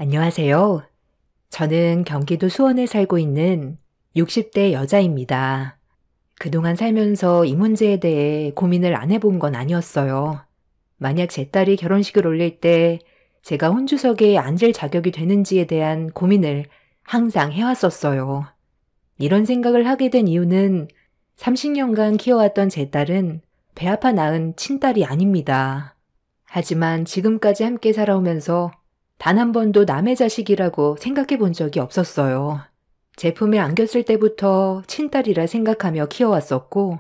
안녕하세요. 저는 경기도 수원에 살고 있는 60대 여자입니다. 그동안 살면서 이 문제에 대해 고민을 안 해본 건 아니었어요. 만약 제 딸이 결혼식을 올릴 때 제가 혼주석에 앉을 자격이 되는지에 대한 고민을 항상 해왔었어요. 이런 생각을 하게 된 이유는 30년간 키워왔던 제 딸은 배 아파 낳은 친딸이 아닙니다. 하지만 지금까지 함께 살아오면서 단 한 번도 남의 자식이라고 생각해 본 적이 없었어요. 제 품에 안겼을 때부터 친딸이라 생각하며 키워왔었고,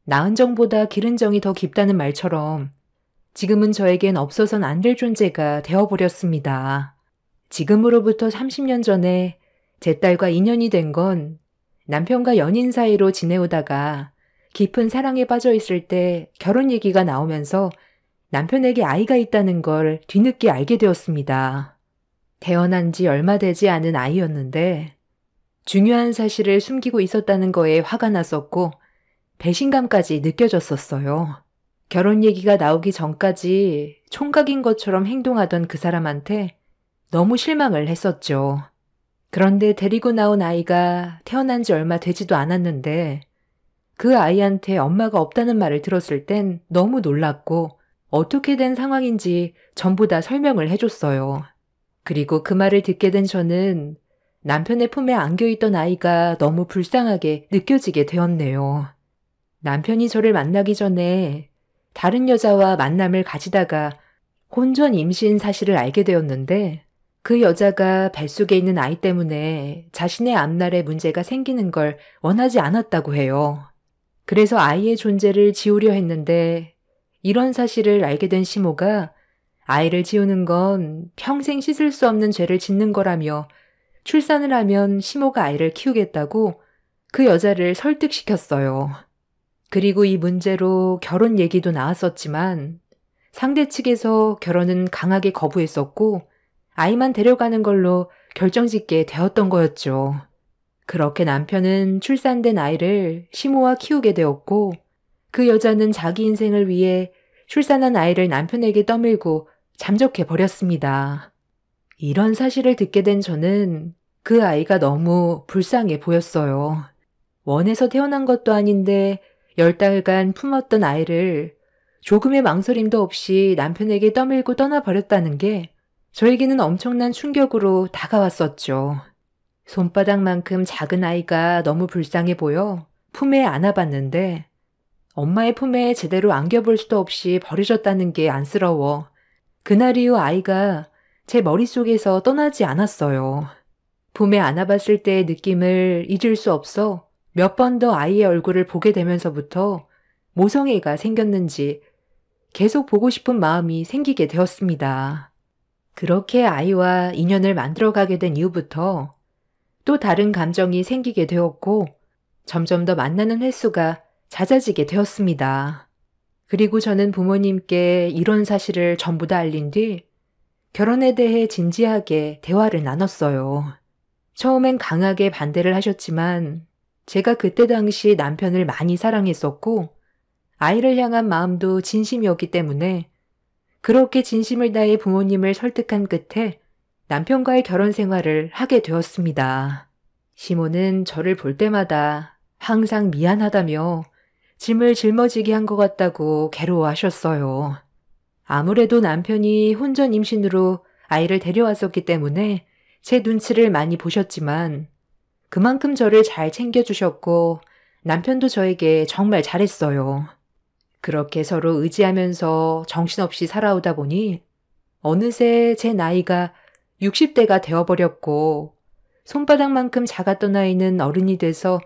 낳은 정보다 기른 정이 더 깊다는 말처럼 지금은 저에겐 없어선 안 될 존재가 되어버렸습니다. 지금으로부터 30년 전에 제 딸과 인연이 된 건 남편과 연인 사이로 지내오다가 깊은 사랑에 빠져 있을 때 결혼 얘기가 나오면서 남편에게 아이가 있다는 걸 뒤늦게 알게 되었습니다. 태어난 지 얼마 되지 않은 아이였는데 중요한 사실을 숨기고 있었다는 거에 화가 났었고 배신감까지 느껴졌었어요. 결혼 얘기가 나오기 전까지 총각인 것처럼 행동하던 그 사람한테 너무 실망을 했었죠. 그런데 데리고 나온 아이가 태어난 지 얼마 되지도 않았는데 그 아이한테 엄마가 없다는 말을 들었을 땐 너무 놀랐고 어떻게 된 상황인지 전부 다 설명을 해줬어요. 그리고 그 말을 듣게 된 저는 남편의 품에 안겨있던 아이가 너무 불쌍하게 느껴지게 되었네요. 남편이 저를 만나기 전에 다른 여자와 만남을 가지다가 혼전 임신 사실을 알게 되었는데 그 여자가 뱃속에 있는 아이 때문에 자신의 앞날에 문제가 생기는 걸 원하지 않았다고 해요. 그래서 아이의 존재를 지우려 했는데 이런 사실을 알게 된 시모가 아이를 지우는 건 평생 씻을 수 없는 죄를 짓는 거라며 출산을 하면 시모가 아이를 키우겠다고 그 여자를 설득시켰어요. 그리고 이 문제로 결혼 얘기도 나왔었지만 상대 측에서 결혼은 강하게 거부했었고 아이만 데려가는 걸로 결정짓게 되었던 거였죠. 그렇게 남편은 출산된 아이를 시모와 키우게 되었고 그 여자는 자기 인생을 위해 출산한 아이를 남편에게 떠밀고 잠적해 버렸습니다. 이런 사실을 듣게 된 저는 그 아이가 너무 불쌍해 보였어요. 원해서 태어난 것도 아닌데 10달간 품었던 아이를 조금의 망설임도 없이 남편에게 떠밀고 떠나버렸다는 게 저에게는 엄청난 충격으로 다가왔었죠. 손바닥만큼 작은 아이가 너무 불쌍해 보여 품에 안아봤는데 엄마의 품에 제대로 안겨볼 수도 없이 버려졌다는 게 안쓰러워 그날 이후 아이가 제 머릿속에서 떠나지 않았어요. 품에 안아봤을 때의 느낌을 잊을 수 없어 몇 번 더 아이의 얼굴을 보게 되면서부터 모성애가 생겼는지 계속 보고 싶은 마음이 생기게 되었습니다. 그렇게 아이와 인연을 만들어가게 된 이후부터 또 다른 감정이 생기게 되었고 점점 더 만나는 횟수가 잦아지게 되었습니다. 그리고 저는 부모님께 이런 사실을 전부 다 알린 뒤 결혼에 대해 진지하게 대화를 나눴어요. 처음엔 강하게 반대를 하셨지만 제가 그때 당시 남편을 많이 사랑했었고 아이를 향한 마음도 진심이었기 때문에 그렇게 진심을 다해 부모님을 설득한 끝에 남편과의 결혼 생활을 하게 되었습니다. 시모는 저를 볼 때마다 항상 미안하다며 짐을 짊어지게 한 것 같다고 괴로워하셨어요. 아무래도 남편이 혼전 임신으로 아이를 데려왔었기 때문에 제 눈치를 많이 보셨지만 그만큼 저를 잘 챙겨주셨고 남편도 저에게 정말 잘했어요. 그렇게 서로 의지하면서 정신없이 살아오다 보니 어느새 제 나이가 60대가 되어버렸고 손바닥만큼 작았던 아이는 어른이 돼서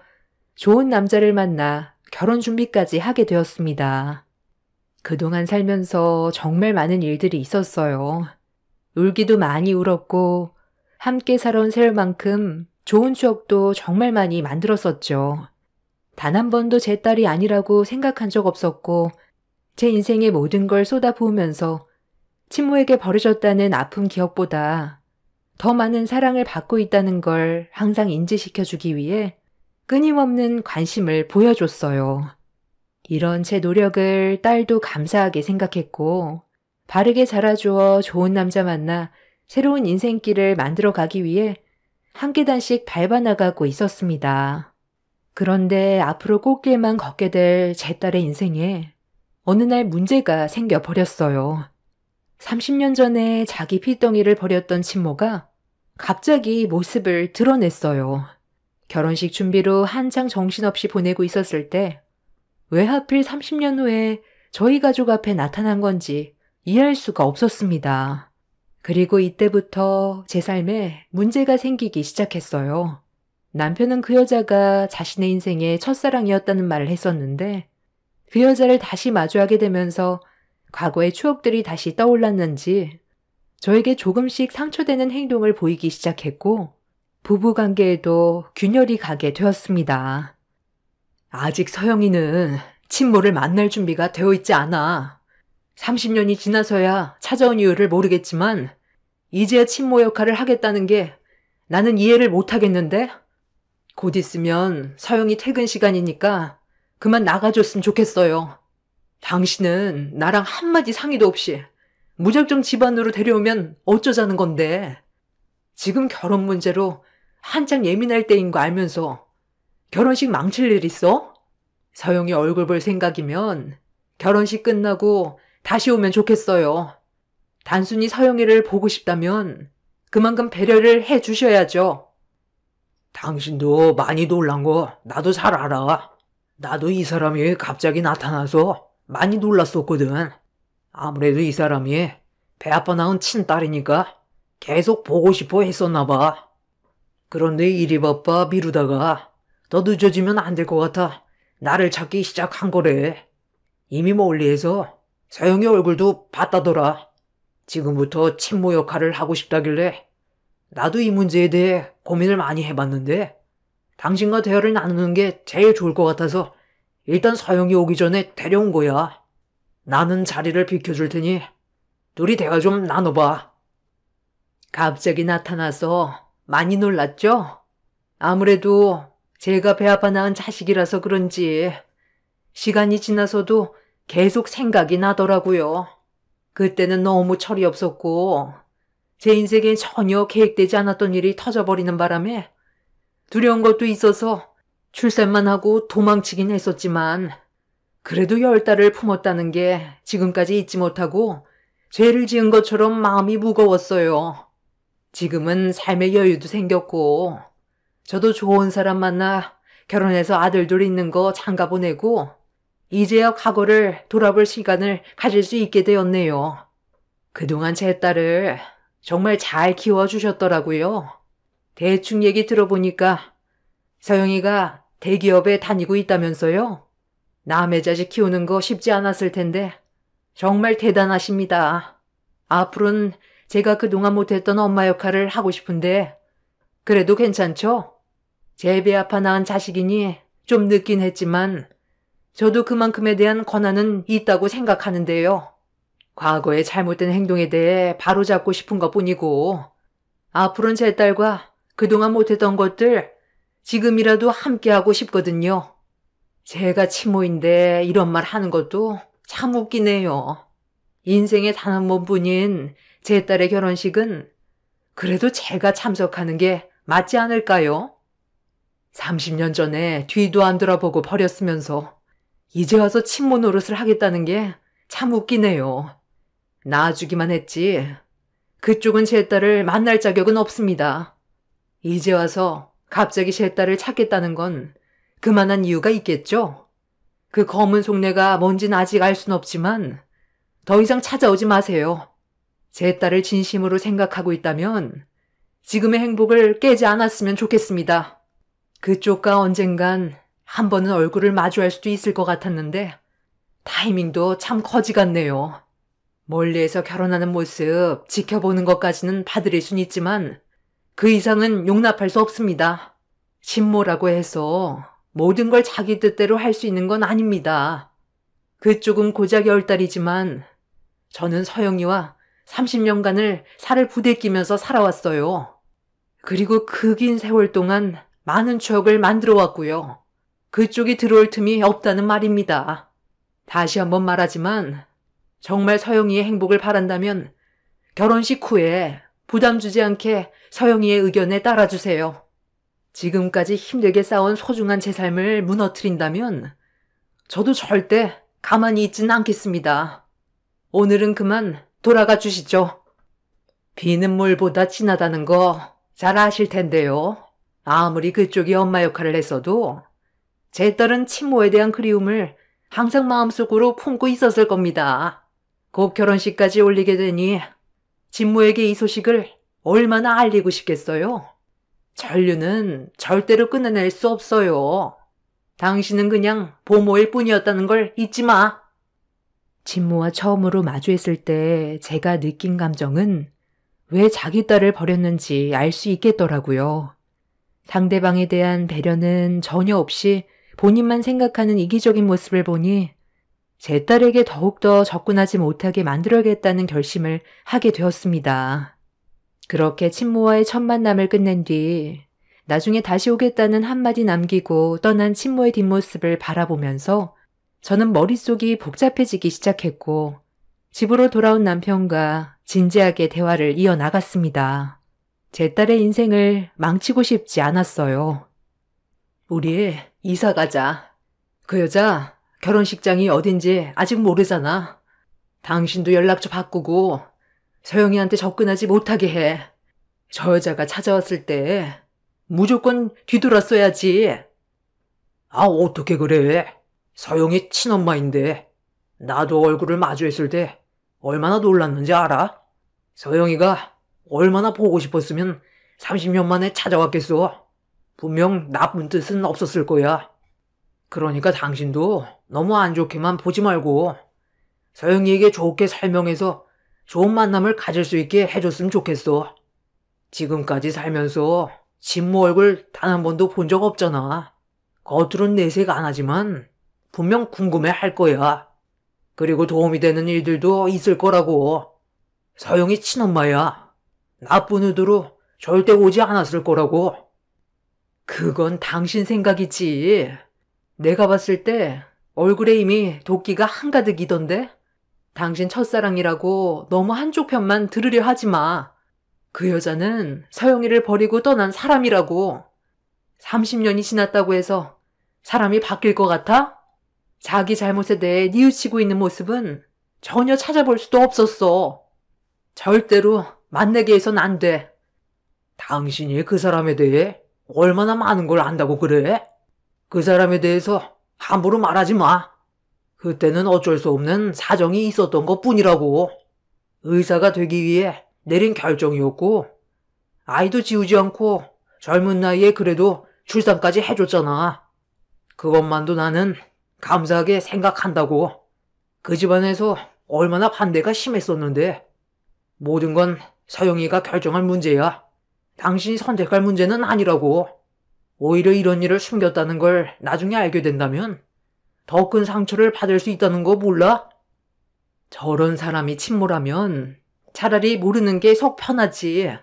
좋은 남자를 만나 결혼 준비까지 하게 되었습니다. 그동안 살면서 정말 많은 일들이 있었어요. 울기도 많이 울었고 함께 살아온 세월만큼 좋은 추억도 정말 많이 만들었었죠. 단 한 번도 제 딸이 아니라고 생각한 적 없었고 제 인생의 모든 걸 쏟아부으면서 친모에게 버려졌다는 아픈 기억보다 더 많은 사랑을 받고 있다는 걸 항상 인지시켜주기 위해 끊임없는 관심을 보여줬어요. 이런 제 노력을 딸도 감사하게 생각했고 바르게 자라주어 좋은 남자 만나 새로운 인생길을 만들어 가기 위해 한 계단씩 밟아나가고 있었습니다. 그런데 앞으로 꽃길만 걷게 될 제 딸의 인생에 어느 날 문제가 생겨버렸어요. 30년 전에 자기 필덩이를 버렸던 친모가 갑자기 모습을 드러냈어요. 결혼식 준비로 한창 정신없이 보내고 있었을 때 왜 하필 30년 후에 저희 가족 앞에 나타난 건지 이해할 수가 없었습니다. 그리고 이때부터 제 삶에 문제가 생기기 시작했어요. 남편은 그 여자가 자신의 인생의 첫사랑이었다는 말을 했었는데 그 여자를 다시 마주하게 되면서 과거의 추억들이 다시 떠올랐는지 저에게 조금씩 상처되는 행동을 보이기 시작했고 부부관계에도 균열이 가게 되었습니다. 아직 서영이는 친모를 만날 준비가 되어 있지 않아. 30년이 지나서야 찾아온 이유를 모르겠지만 이제야 친모 역할을 하겠다는 게 나는 이해를 못하겠는데? 곧 있으면 서영이 퇴근 시간이니까 그만 나가줬으면 좋겠어요. 당신은 나랑 한마디 상의도 없이 무작정 집안으로 데려오면 어쩌자는 건데. 지금 결혼 문제로 한창 예민할 때인 거 알면서 결혼식 망칠 일 있어? 서영이 얼굴 볼 생각이면 결혼식 끝나고 다시 오면 좋겠어요. 단순히 서영이를 보고 싶다면 그만큼 배려를 해 주셔야죠. 당신도 많이 놀란 거 나도 잘 알아. 나도 이 사람이 갑자기 나타나서 많이 놀랐었거든. 아무래도 이 사람이 배 아파 낳은 친딸이니까 계속 보고 싶어 했었나 봐. 그런데 일이 바빠 미루다가 더 늦어지면 안 될 것 같아 나를 찾기 시작한 거래. 이미 멀리에서 서영이 얼굴도 봤다더라. 지금부터 친모 역할을 하고 싶다길래 나도 이 문제에 대해 고민을 많이 해봤는데 당신과 대화를 나누는 게 제일 좋을 것 같아서 일단 서영이 오기 전에 데려온 거야. 나는 자리를 비켜줄 테니 둘이 대화 좀 나눠봐. 갑자기 나타나서 많이 놀랐죠? 아무래도 제가 배 아파 낳은 자식이라서 그런지 시간이 지나서도 계속 생각이 나더라고요. 그때는 너무 철이 없었고 제 인생에 전혀 계획되지 않았던 일이 터져버리는 바람에 두려운 것도 있어서 출산만 하고 도망치긴 했었지만 그래도 10달을 품었다는 게 지금까지 잊지 못하고 죄를 지은 것처럼 마음이 무거웠어요. 지금은 삶의 여유도 생겼고 저도 좋은 사람 만나 결혼해서 아들들 있는 거 장가 보내고 이제야 과거를 돌아볼 시간을 가질 수 있게 되었네요. 그동안 제 딸을 정말 잘 키워주셨더라고요. 대충 얘기 들어보니까 서영이가 대기업에 다니고 있다면서요? 남의 자식 키우는 거 쉽지 않았을 텐데 정말 대단하십니다. 앞으로는 제가 그동안 못했던 엄마 역할을 하고 싶은데 그래도 괜찮죠? 제 배 아파 낳은 자식이니 좀 늦긴 했지만 저도 그만큼에 대한 권한은 있다고 생각하는데요. 과거의 잘못된 행동에 대해 바로잡고 싶은 것뿐이고 앞으로는 제 딸과 그동안 못했던 것들 지금이라도 함께하고 싶거든요. 제가 친모인데 이런 말 하는 것도 참 웃기네요. 인생의 단 한 번뿐인 제 딸의 결혼식은 그래도 제가 참석하는 게 맞지 않을까요? 30년 전에 뒤도 안 돌아보고 버렸으면서 이제 와서 친모 노릇을 하겠다는 게 참 웃기네요. 낳아주기만 했지 그쪽은 제 딸을 만날 자격은 없습니다. 이제 와서 갑자기 제 딸을 찾겠다는 건 그만한 이유가 있겠죠? 그 검은 속내가 뭔진 아직 알 순 없지만 더 이상 찾아오지 마세요. 제 딸을 진심으로 생각하고 있다면 지금의 행복을 깨지 않았으면 좋겠습니다. 그쪽과 언젠간 한 번은 얼굴을 마주할 수도 있을 것 같았는데 타이밍도 참 거지 같네요. 멀리에서 결혼하는 모습 지켜보는 것까지는 봐드릴 순 있지만 그 이상은 용납할 수 없습니다. 친모라고 해서 모든 걸 자기 뜻대로 할 수 있는 건 아닙니다. 그쪽은 고작 10달이지만 저는 서영이와 30년간을 살을 부대끼면서 살아왔어요. 그리고 그 긴 세월 동안 많은 추억을 만들어 왔고요. 그쪽이 들어올 틈이 없다는 말입니다. 다시 한번 말하지만 정말 서영이의 행복을 바란다면 결혼식 후에 부담 주지 않게 서영이의 의견에 따라주세요. 지금까지 힘들게 쌓아온 소중한 제 삶을 무너뜨린다면 저도 절대 가만히 있진 않겠습니다. 오늘은 그만 돌아가 주시죠. 비는 물보다 진하다는 거 잘 아실 텐데요. 아무리 그쪽이 엄마 역할을 했어도 제 딸은 친모에 대한 그리움을 항상 마음속으로 품고 있었을 겁니다. 곧 결혼식까지 올리게 되니 친모에게 이 소식을 얼마나 알리고 싶겠어요? 전류는 절대로 끊어낼 수 없어요. 당신은 그냥 보모일 뿐이었다는 걸 잊지 마. 친모와 처음으로 마주했을 때 제가 느낀 감정은 왜 자기 딸을 버렸는지 알 수 있겠더라고요. 상대방에 대한 배려는 전혀 없이 본인만 생각하는 이기적인 모습을 보니 제 딸에게 더욱더 접근하지 못하게 만들어야겠다는 결심을 하게 되었습니다. 그렇게 친모와의 첫 만남을 끝낸 뒤 나중에 다시 오겠다는 한마디 남기고 떠난 친모의 뒷모습을 바라보면서 저는 머릿속이 복잡해지기 시작했고 집으로 돌아온 남편과 진지하게 대화를 이어나갔습니다. 제 딸의 인생을 망치고 싶지 않았어요. 우리 이사 가자. 그 여자 결혼식장이 어딘지 아직 모르잖아. 당신도 연락처 바꾸고 서영이한테 접근하지 못하게 해. 저 여자가 찾아왔을 때 무조건 뒤돌았어야지. 아, 어떻게 그래? 서영이 친엄마인데 나도 얼굴을 마주했을 때 얼마나 놀랐는지 알아? 서영이가 얼마나 보고 싶었으면 30년 만에 찾아왔겠어. 분명 나쁜 뜻은 없었을 거야. 그러니까 당신도 너무 안 좋게만 보지 말고 서영이에게 좋게 설명해서 좋은 만남을 가질 수 있게 해줬으면 좋겠어. 지금까지 살면서 친모 얼굴 단 한 번도 본 적 없잖아. 겉으론 내색 안 하지만 분명 궁금해 할 거야. 그리고 도움이 되는 일들도 있을 거라고. 서영이 친엄마야. 나쁜 의도로 절대 오지 않았을 거라고. 그건 당신 생각이지. 내가 봤을 때 얼굴에 이미 도끼가 한가득이던데? 당신 첫사랑이라고 너무 한쪽 편만 들으려 하지 마. 그 여자는 서영이를 버리고 떠난 사람이라고. 30년이 지났다고 해서 사람이 바뀔 것 같아? 자기 잘못에 대해 뉘우치고 있는 모습은 전혀 찾아볼 수도 없었어. 절대로 만나게 해선 안 돼. 당신이 그 사람에 대해 얼마나 많은 걸 안다고 그래? 그 사람에 대해서 함부로 말하지 마. 그때는 어쩔 수 없는 사정이 있었던 것뿐이라고. 의사가 되기 위해 내린 결정이었고 아이도 지우지 않고 젊은 나이에 그래도 출산까지 해줬잖아. 그것만도 나는 감사하게 생각한다고. 그 집안에서 얼마나 반대가 심했었는데 모든 건 서영이가 결정할 문제야. 당신이 선택할 문제는 아니라고. 오히려 이런 일을 숨겼다는 걸 나중에 알게 된다면 더 큰 상처를 받을 수 있다는 거 몰라? 저런 사람이 친모라면 차라리 모르는 게 속 편하지.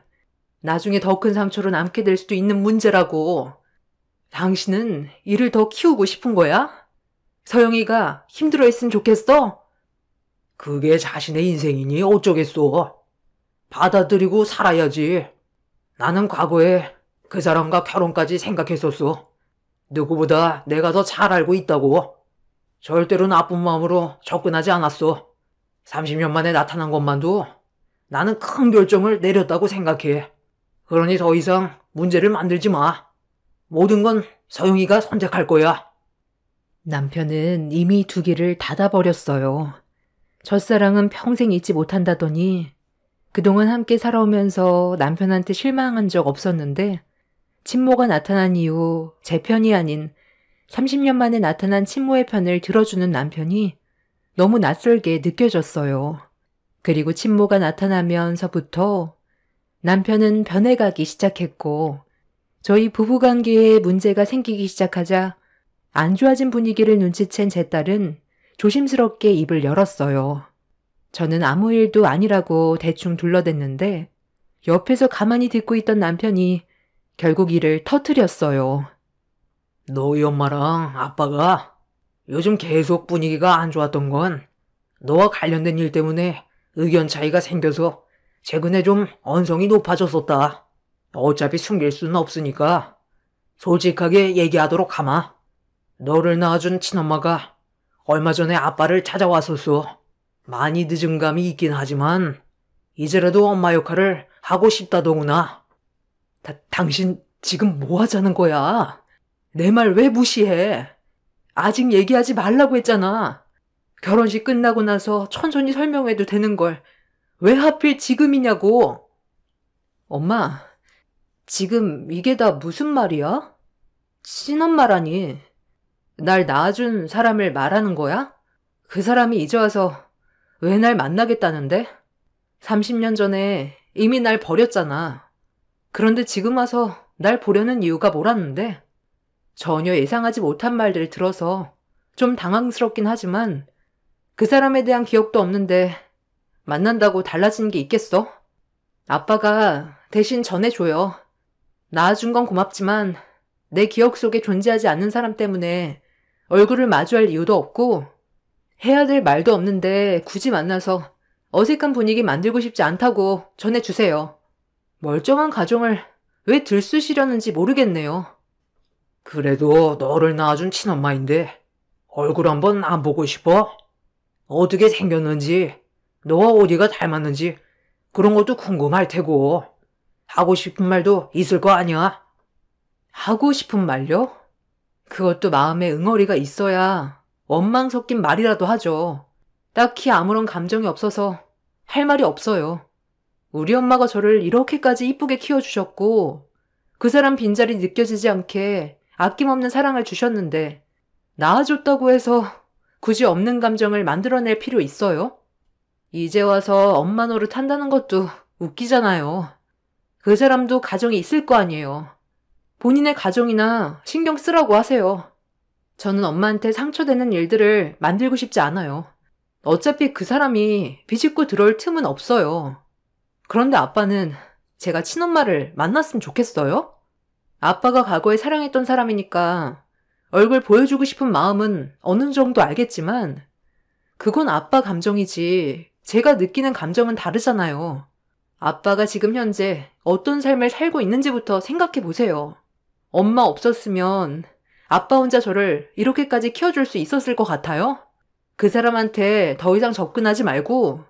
나중에 더 큰 상처로 남게 될 수도 있는 문제라고. 당신은 이를 더 키우고 싶은 거야? 서영이가 힘들어했으면 좋겠어? 그게 자신의 인생이니 어쩌겠어. 받아들이고 살아야지. 나는 과거에 그 사람과 결혼까지 생각했었어. 누구보다 내가 더 잘 알고 있다고. 절대로 나쁜 마음으로 접근하지 않았어. 30년 만에 나타난 것만도 나는 큰 결정을 내렸다고 생각해. 그러니 더 이상 문제를 만들지 마. 모든 건 서영이가 선택할 거야. 남편은 이미 두 길을 닫아버렸어요. 첫사랑은 평생 잊지 못한다더니 그동안 함께 살아오면서 남편한테 실망한 적 없었는데 친모가 나타난 이후 제 편이 아닌 30년 만에 나타난 친모의 편을 들어주는 남편이 너무 낯설게 느껴졌어요. 그리고 친모가 나타나면서부터 남편은 변해가기 시작했고 저희 부부관계에 문제가 생기기 시작하자 안 좋아진 분위기를 눈치챈 제 딸은 조심스럽게 입을 열었어요. 저는 아무 일도 아니라고 대충 둘러댔는데 옆에서 가만히 듣고 있던 남편이 결국 이를 터뜨렸어요. 너희 엄마랑 아빠가 요즘 계속 분위기가 안 좋았던 건 너와 관련된 일 때문에 의견 차이가 생겨서 최근에 좀 언성이 높아졌었다. 어차피 숨길 수는 없으니까 솔직하게 얘기하도록 하마. 너를 낳아준 친엄마가 얼마 전에 아빠를 찾아왔었어. 많이 늦은 감이 있긴 하지만 이제라도 엄마 역할을 하고 싶다더구나. 당신 지금 뭐 하자는 거야? 내 말 왜 무시해? 아직 얘기하지 말라고 했잖아. 결혼식 끝나고 나서 천천히 설명해도 되는 걸 왜 하필 지금이냐고. 엄마, 지금 이게 다 무슨 말이야? 친엄마라니. 날 낳아준 사람을 말하는 거야? 그 사람이 이제 와서 왜 날 만나겠다는데? 30년 전에 이미 날 버렸잖아. 그런데 지금 와서 날 보려는 이유가 뭐라는데? 전혀 예상하지 못한 말들을 들어서 좀 당황스럽긴 하지만 그 사람에 대한 기억도 없는데 만난다고 달라진 게 있겠어? 아빠가 대신 전해줘요. 낳아준 건 고맙지만 내 기억 속에 존재하지 않는 사람 때문에 얼굴을 마주할 이유도 없고 해야 될 말도 없는데 굳이 만나서 어색한 분위기 만들고 싶지 않다고 전해주세요. 멀쩡한 가정을 왜 들쑤시려는지 모르겠네요. 그래도 너를 낳아준 친엄마인데 얼굴 한번 안 보고 싶어? 어떻게 생겼는지, 너와 어디가 닮았는지 그런 것도 궁금할 테고 하고 싶은 말도 있을 거 아니야? 하고 싶은 말요? 그것도 마음에 응어리가 있어야 원망 섞인 말이라도 하죠. 딱히 아무런 감정이 없어서 할 말이 없어요. 우리 엄마가 저를 이렇게까지 이쁘게 키워주셨고 그 사람 빈자리 느껴지지 않게 아낌없는 사랑을 주셨는데 낳아줬다고 해서 굳이 없는 감정을 만들어낼 필요 있어요? 이제 와서 엄마 노릇 한다는 것도 웃기잖아요. 그 사람도 가정이 있을 거 아니에요. 본인의 가정이나 신경 쓰라고 하세요. 저는 엄마한테 상처되는 일들을 만들고 싶지 않아요. 어차피 그 사람이 비집고 들어올 틈은 없어요. 그런데 아빠는 제가 친엄마를 만났으면 좋겠어요? 아빠가 과거에 사랑했던 사람이니까 얼굴 보여주고 싶은 마음은 어느 정도 알겠지만 그건 아빠 감정이지 제가 느끼는 감정은 다르잖아요. 아빠가 지금 현재 어떤 삶을 살고 있는지부터 생각해 보세요. 엄마 없었으면 아빠 혼자 저를 이렇게까지 키워줄 수 있었을 것 같아요? 그 사람한테 더 이상 접근하지 말고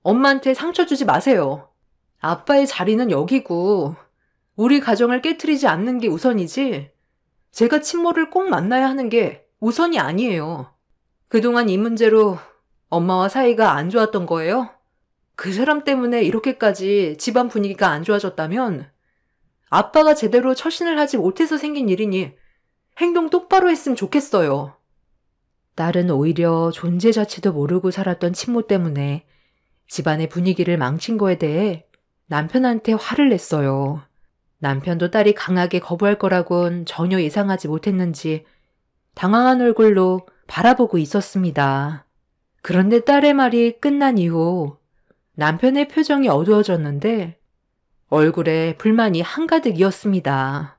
엄마한테 상처 주지 마세요. 아빠의 자리는 여기고 우리 가정을 깨트리지 않는 게 우선이지 제가 친모를 꼭 만나야 하는 게 우선이 아니에요. 그동안 이 문제로 엄마와 사이가 안 좋았던 거예요? 그 사람 때문에 이렇게까지 집안 분위기가 안 좋아졌다면 아빠가 제대로 처신을 하지 못해서 생긴 일이니 행동 똑바로 했으면 좋겠어요. 딸은 오히려 존재 자체도 모르고 살았던 친모 때문에 집안의 분위기를 망친 거에 대해 남편한테 화를 냈어요. 남편도 딸이 강하게 거부할 거라곤 전혀 예상하지 못했는지 당황한 얼굴로 바라보고 있었습니다. 그런데 딸의 말이 끝난 이후 남편의 표정이 어두워졌는데 얼굴에 불만이 한가득이었습니다.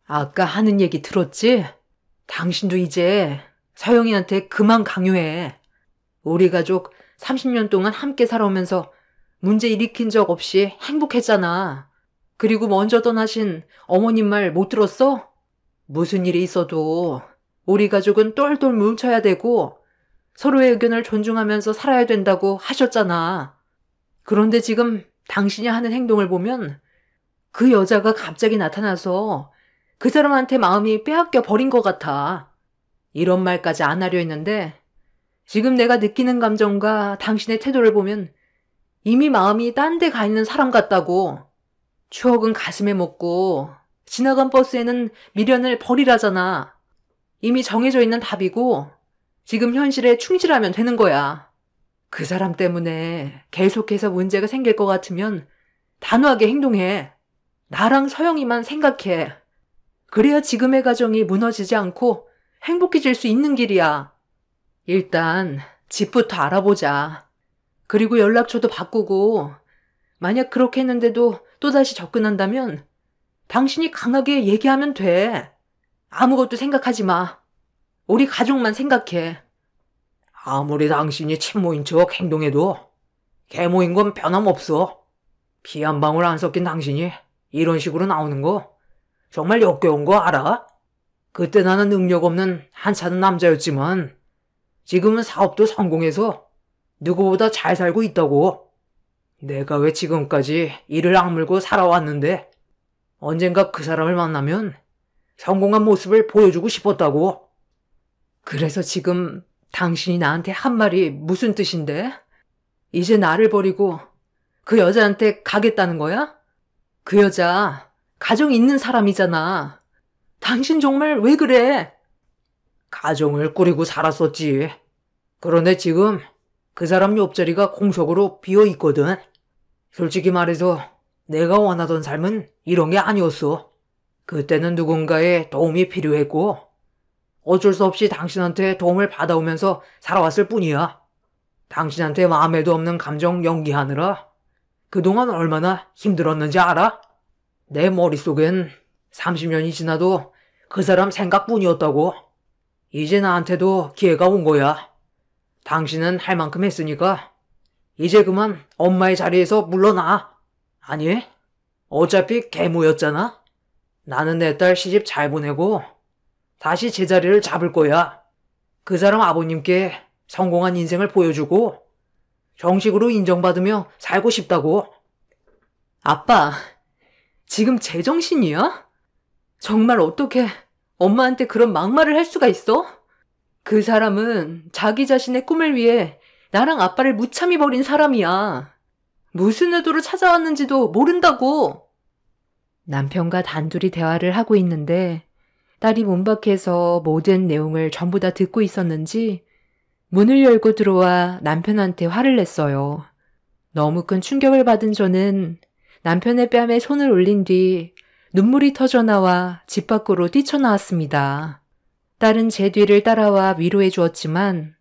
아까 하는 얘기 들었지? 당신도 이제 서영이한테 그만 강요해. 우리 가족 30년 동안 함께 살아오면서 문제 일으킨 적 없이 행복했잖아. 그리고 먼저 떠나신 어머님 말 못 들었어? 무슨 일이 있어도 우리 가족은 똘똘 뭉쳐야 되고 서로의 의견을 존중하면서 살아야 된다고 하셨잖아. 그런데 지금 당신이 하는 행동을 보면 그 여자가 갑자기 나타나서 그 사람한테 마음이 빼앗겨 버린 것 같아. 이런 말까지 안 하려 했는데 지금 내가 느끼는 감정과 당신의 태도를 보면 이미 마음이 딴 데 가 있는 사람 같다고. 추억은 가슴에 묻고 지나간 버스에는 미련을 버리라잖아. 이미 정해져 있는 답이고 지금 현실에 충실하면 되는 거야. 그 사람 때문에 계속해서 문제가 생길 것 같으면 단호하게 행동해. 나랑 서영이만 생각해. 그래야 지금의 가정이 무너지지 않고 행복해질 수 있는 길이야. 일단 집부터 알아보자. 그리고 연락처도 바꾸고 만약 그렇게 했는데도 또다시 접근한다면 당신이 강하게 얘기하면 돼. 아무것도 생각하지 마. 우리 가족만 생각해. 아무리 당신이 친모인 척 행동해도 계모인 건 변함없어. 피 한 방울 안 섞인 당신이 이런 식으로 나오는 거 정말 역겨운 거 알아? 그때 나는 능력 없는 한찮은 남자였지만 지금은 사업도 성공해서 누구보다 잘 살고 있다고. 내가 왜 지금까지 이를 악물고 살아왔는데 언젠가 그 사람을 만나면 성공한 모습을 보여주고 싶었다고. 그래서 지금 당신이 나한테 한 말이 무슨 뜻인데? 이제 나를 버리고 그 여자한테 가겠다는 거야? 그 여자 가정 있는 사람이잖아. 당신 정말 왜 그래? 가정을 꾸리고 살았었지. 그런데 지금 그 사람 옆자리가 공석으로 비어 있거든. 솔직히 말해서 내가 원하던 삶은 이런 게 아니었어. 그때는 누군가의 도움이 필요했고 어쩔 수 없이 당신한테 도움을 받아오면서 살아왔을 뿐이야. 당신한테 마음에도 없는 감정 연기하느라 그동안 얼마나 힘들었는지 알아? 내 머릿속엔 30년이 지나도 그 사람 생각뿐이었다고. 이제 나한테도 기회가 온 거야. 당신은 할 만큼 했으니까 이제 그만 엄마의 자리에서 물러나. 아니, 어차피 계모였잖아. 나는 내 딸 시집 잘 보내고 다시 제자리를 잡을 거야. 그 사람 아버님께 성공한 인생을 보여주고 정식으로 인정받으며 살고 싶다고. 아빠, 지금 제정신이야? 정말 어떻게 엄마한테 그런 막말을 할 수가 있어? 그 사람은 자기 자신의 꿈을 위해 나랑 아빠를 무참히 버린 사람이야. 무슨 의도로 찾아왔는지도 모른다고. 남편과 단둘이 대화를 하고 있는데 딸이 문 밖에서 모든 내용을 전부 다 듣고 있었는지 문을 열고 들어와 남편한테 화를 냈어요. 너무 큰 충격을 받은 저는 남편의 뺨에 손을 올린 뒤 눈물이 터져 나와 집 밖으로 뛰쳐나왔습니다. 딸은 제 뒤를 따라와 위로해 주었지만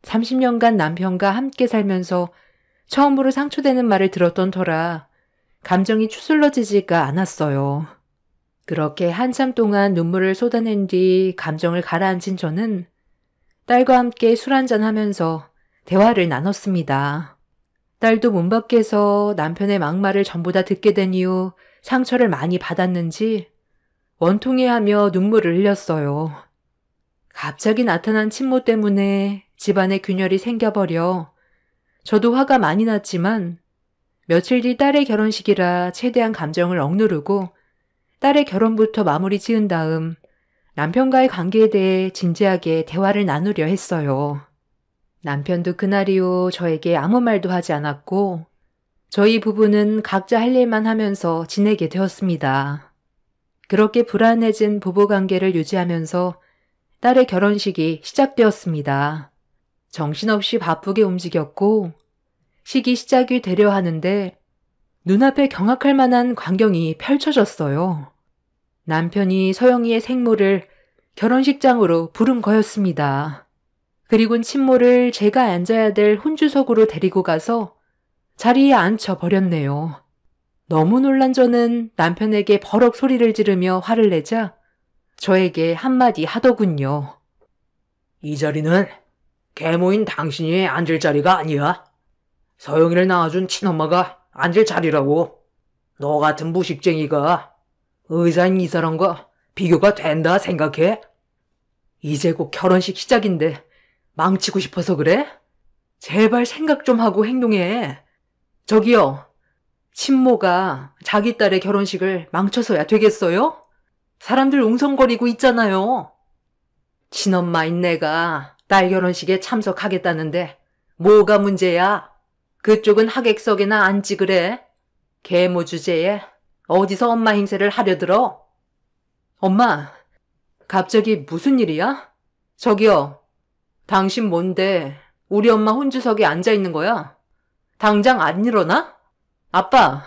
30년간 남편과 함께 살면서 처음으로 상처되는 말을 들었던 터라 감정이 추슬러지지가 않았어요. 그렇게 한참 동안 눈물을 쏟아낸 뒤 감정을 가라앉힌 저는 딸과 함께 술 한잔 하면서 대화를 나눴습니다. 딸도 문 밖에서 남편의 막말을 전부 다 듣게 된 이후 상처를 많이 받았는지 원통해하며 눈물을 흘렸어요. 갑자기 나타난 친모 때문에 집안에 균열이 생겨버려 저도 화가 많이 났지만 며칠 뒤 딸의 결혼식이라 최대한 감정을 억누르고 딸의 결혼부터 마무리 지은 다음 남편과의 관계에 대해 진지하게 대화를 나누려 했어요. 남편도 그날 이후 저에게 아무 말도 하지 않았고 저희 부부는 각자 할 일만 하면서 지내게 되었습니다. 그렇게 불안해진 부부관계를 유지하면서 딸의 결혼식이 시작되었습니다. 정신없이 바쁘게 움직였고 식이 시작이 되려 하는데 눈앞에 경악할 만한 광경이 펼쳐졌어요. 남편이 서영이의 생모를 결혼식장으로 부른 거였습니다. 그리곤 친모를 제가 앉아야 될 혼주석으로 데리고 가서 자리에 앉혀버렸네요. 너무 놀란 저는 남편에게 버럭 소리를 지르며 화를 내자 저에게 한마디 하더군요. 이 자리는 계모인 당신이 앉을 자리가 아니야. 서영이를 낳아준 친엄마가 앉을 자리라고. 너 같은 무식쟁이가 의사인 이 사람과 비교가 된다 생각해? 이제 곧 결혼식 시작인데 망치고 싶어서 그래? 제발 생각 좀 하고 행동해. 저기요, 친모가 자기 딸의 결혼식을 망쳐서야 되겠어요? 사람들 웅성거리고 있잖아요. 친엄마인 내가 딸 결혼식에 참석하겠다는데 뭐가 문제야? 그쪽은 하객석에나 앉지 그래? 계모 주제에 어디서 엄마 행세를 하려 들어? 엄마, 갑자기 무슨 일이야? 저기요, 당신 뭔데 우리 엄마 혼주석에 앉아있는 거야? 당장 안 일어나? 아빠,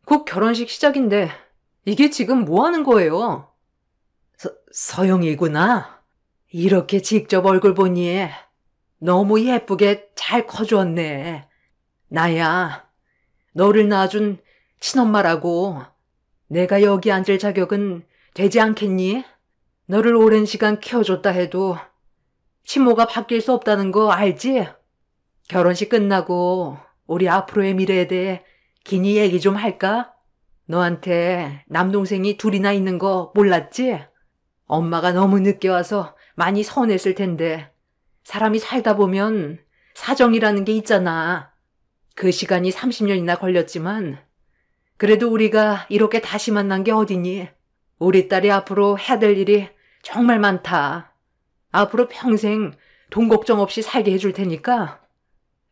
곧 결혼식 시작인데 이게 지금 뭐 하는 거예요? 서영이구나. 이렇게 직접 얼굴 보니 너무 예쁘게 잘 커주었네. 나야, 너를 낳아준 친엄마라고. 내가 여기 앉을 자격은 되지 않겠니? 너를 오랜 시간 키워줬다 해도 친모가 바뀔 수 없다는 거 알지? 결혼식 끝나고 우리 앞으로의 미래에 대해 기니 얘기 좀 할까? 너한테 남동생이 둘이나 있는 거 몰랐지? 엄마가 너무 늦게 와서 많이 서운했을 텐데 사람이 살다 보면 사정이라는 게 있잖아. 그 시간이 30년이나 걸렸지만 그래도 우리가 이렇게 다시 만난 게 어디니? 우리 딸이 앞으로 해야 될 일이 정말 많다. 앞으로 평생 돈 걱정 없이 살게 해줄 테니까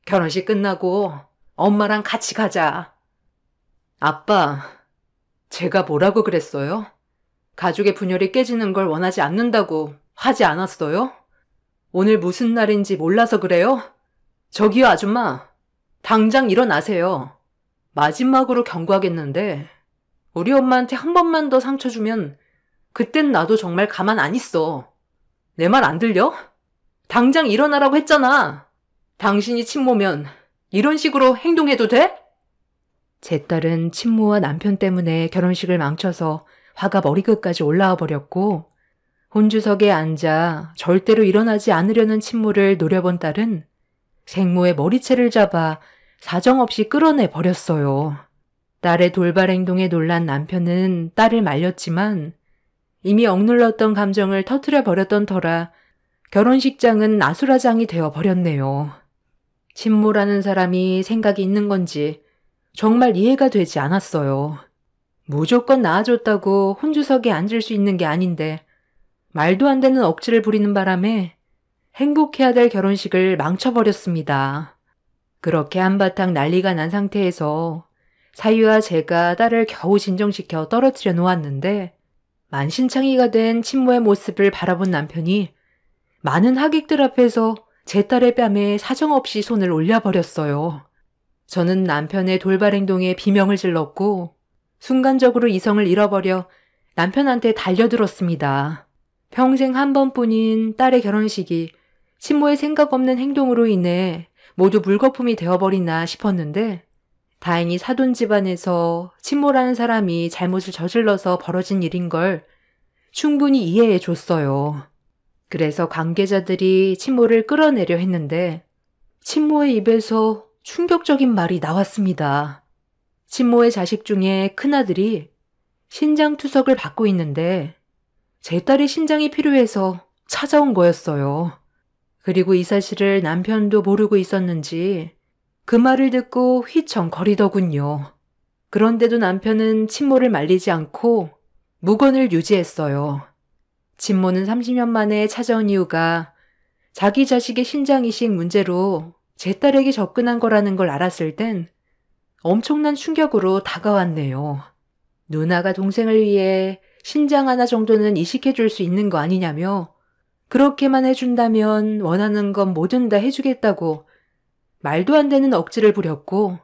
결혼식 끝나고 엄마랑 같이 가자. 아빠, 제가 뭐라고 그랬어요? 가족의 분열이 깨지는 걸 원하지 않는다고 하지 않았어요? 오늘 무슨 날인지 몰라서 그래요? 저기요, 아줌마. 당장 일어나세요. 마지막으로 경고하겠는데 우리 엄마한테 한 번만 더 상처 주면 그땐 나도 정말 가만 안 있어. 내 말 안 들려? 당장 일어나라고 했잖아. 당신이 친모면 이런 식으로 행동해도 돼? 제 딸은 친모와 남편 때문에 결혼식을 망쳐서 화가 머리끝까지 올라와 버렸고 혼주석에 앉아 절대로 일어나지 않으려는 친모를 노려본 딸은 생모의 머리채를 잡아 사정없이 끌어내 버렸어요. 딸의 돌발 행동에 놀란 남편은 딸을 말렸지만 이미 억눌렀던 감정을 터뜨려 버렸던 터라 결혼식장은 아수라장이 되어 버렸네요. 친모라는 사람이 생각이 있는 건지 정말 이해가 되지 않았어요. 무조건 낳아줬다고 혼주석에 앉을 수 있는 게 아닌데 말도 안 되는 억지를 부리는 바람에 행복해야 될 결혼식을 망쳐버렸습니다. 그렇게 한바탕 난리가 난 상태에서 사위와 제가 딸을 겨우 진정시켜 떨어뜨려 놓았는데 만신창이가 된 친모의 모습을 바라본 남편이 많은 하객들 앞에서 제 딸의 뺨에 사정없이 손을 올려버렸어요. 저는 남편의 돌발 행동에 비명을 질렀고 순간적으로 이성을 잃어버려 남편한테 달려들었습니다. 평생 한 번뿐인 딸의 결혼식이 친모의 생각 없는 행동으로 인해 모두 물거품이 되어버리나 싶었는데 다행히 사돈 집안에서 친모라는 사람이 잘못을 저질러서 벌어진 일인 걸 충분히 이해해 줬어요. 그래서 관계자들이 친모를 끌어내려 했는데 친모의 입에서 충격적인 말이 나왔습니다. 친모의 자식 중에 큰아들이 신장 투석을 받고 있는데 제 딸의 신장이 필요해서 찾아온 거였어요. 그리고 이 사실을 남편도 모르고 있었는지 그 말을 듣고 휘청거리더군요. 그런데도 남편은 친모를 말리지 않고 무건을 유지했어요. 친모는 30년 만에 찾아온 이유가 자기 자식의 신장 이식 문제로 제 딸에게 접근한 거라는 걸 알았을 땐 엄청난 충격으로 다가왔네요. 누나가 동생을 위해 신장 하나 정도는 이식해 줄 수 있는 거 아니냐며 그렇게만 해준다면 원하는 건 뭐든 다 해주겠다고 말도 안 되는 억지를 부렸고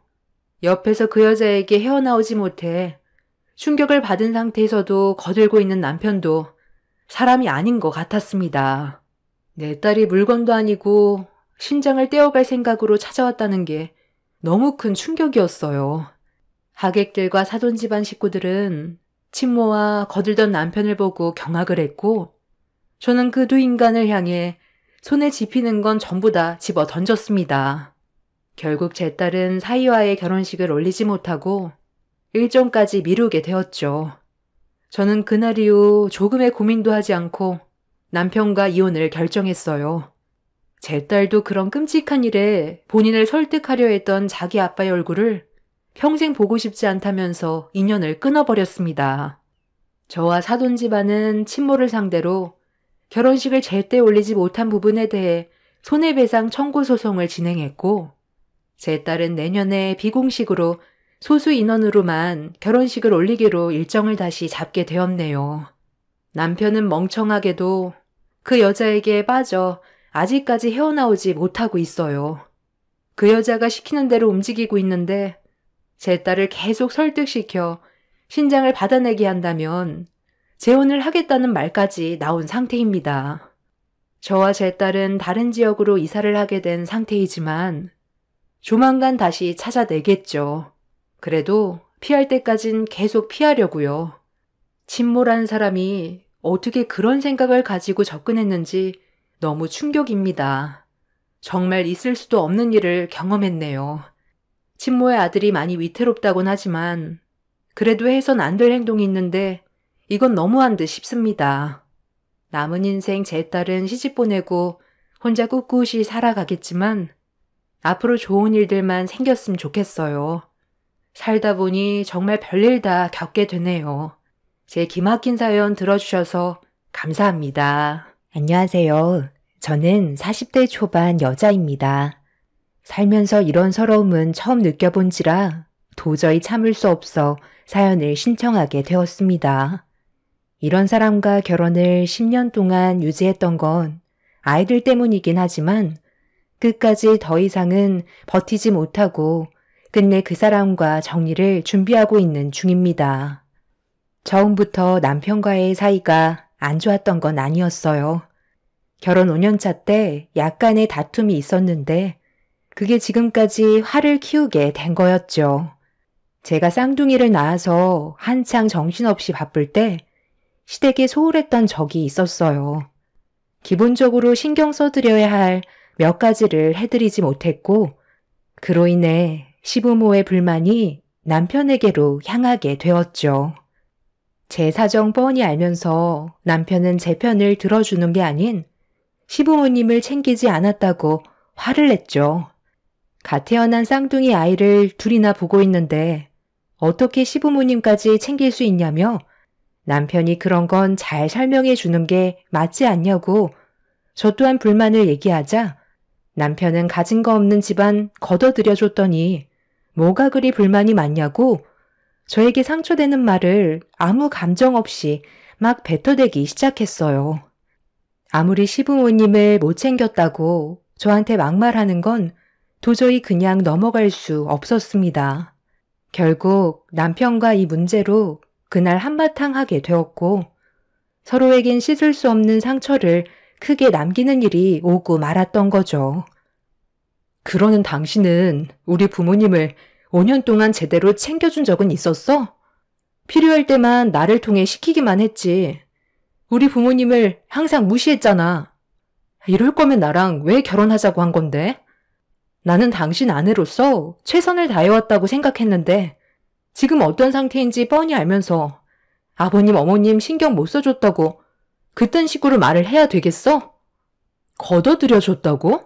옆에서 그 여자에게 헤어나오지 못해 충격을 받은 상태에서도 거들고 있는 남편도 사람이 아닌 것 같았습니다. 내 딸이 물건도 아니고 신장을 떼어갈 생각으로 찾아왔다는 게 너무 큰 충격이었어요. 하객들과 사돈 집안 식구들은 친모와 거들던 남편을 보고 경악을 했고 저는 그 두 인간을 향해 손에 집히는 건 전부 다 집어 던졌습니다. 결국 제 딸은 사위와의 결혼식을 올리지 못하고 일정까지 미루게 되었죠. 저는 그날 이후 조금의 고민도 하지 않고 남편과 이혼을 결정했어요. 제 딸도 그런 끔찍한 일에 본인을 설득하려 했던 자기 아빠의 얼굴을 평생 보고 싶지 않다면서 인연을 끊어버렸습니다. 저와 사돈 집안은 친모를 상대로 결혼식을 제때 올리지 못한 부분에 대해 손해배상 청구 소송을 진행했고 제 딸은 내년에 비공식으로 소수 인원으로만 결혼식을 올리기로 일정을 다시 잡게 되었네요. 남편은 멍청하게도 그 여자에게 빠져 아직까지 헤어나오지 못하고 있어요. 그 여자가 시키는 대로 움직이고 있는데 제 딸을 계속 설득시켜 신장을 받아내게 한다면 재혼을 하겠다는 말까지 나온 상태입니다. 저와 제 딸은 다른 지역으로 이사를 하게 된 상태이지만 조만간 다시 찾아내겠죠. 그래도 피할 때까진 계속 피하려고요. 친모라는 사람이 어떻게 그런 생각을 가지고 접근했는지 너무 충격입니다. 정말 있을 수도 없는 일을 경험했네요. 친모의 아들이 많이 위태롭다곤 하지만 그래도 해선 안 될 행동이 있는데 이건 너무한 듯 싶습니다. 남은 인생 제 딸은 시집 보내고 혼자 꿋꿋이 살아가겠지만 앞으로 좋은 일들만 생겼으면 좋겠어요. 살다 보니 정말 별일 다 겪게 되네요. 제 기막힌 사연 들어주셔서 감사합니다. 안녕하세요. 저는 40대 초반 여자입니다. 살면서 이런 서러움은 처음 느껴본지라 도저히 참을 수 없어 사연을 신청하게 되었습니다. 이런 사람과 결혼을 10년 동안 유지했던 건 아이들 때문이긴 하지만 끝까지 더 이상은 버티지 못하고 끝내 그 사람과 정리를 준비하고 있는 중입니다. 처음부터 남편과의 사이가 안 좋았던 건 아니었어요. 결혼 5년차 때 약간의 다툼이 있었는데 그게 지금까지 화를 키우게 된 거였죠. 제가 쌍둥이를 낳아서 한창 정신없이 바쁠 때 시댁에 소홀했던 적이 있었어요. 기본적으로 신경 써드려야 할 몇 가지를 해드리지 못했고 그로 인해 시부모의 불만이 남편에게로 향하게 되었죠. 제 사정 뻔히 알면서 남편은 제 편을 들어주는 게 아닌 시부모님을 챙기지 않았다고 화를 냈죠. 갓 태어난 쌍둥이 아이를 둘이나 보고 있는데 어떻게 시부모님까지 챙길 수 있냐며 남편이 그런 건 잘 설명해 주는 게 맞지 않냐고 저 또한 불만을 얘기하자 남편은 가진 거 없는 집안 걷어들여 줬더니 뭐가 그리 불만이 많냐고 저에게 상처되는 말을 아무 감정 없이 막 뱉어대기 시작했어요. 아무리 시부모님을 못 챙겼다고 저한테 막말하는 건 도저히 그냥 넘어갈 수 없었습니다. 결국 남편과 이 문제로 그날 한바탕 하게 되었고 서로에겐 씻을 수 없는 상처를 크게 남기는 일이 오고 말았던 거죠. 그러는 당신은 우리 부모님을 5년 동안 제대로 챙겨준 적은 있었어? 필요할 때만 나를 통해 시키기만 했지. 우리 부모님을 항상 무시했잖아. 이럴 거면 나랑 왜 결혼하자고 한 건데? 나는 당신 아내로서 최선을 다해왔다고 생각했는데 지금 어떤 상태인지 뻔히 알면서 아버님, 어머님 신경 못 써줬다고 그딴 식으로 말을 해야 되겠어? 걷어들여 줬다고?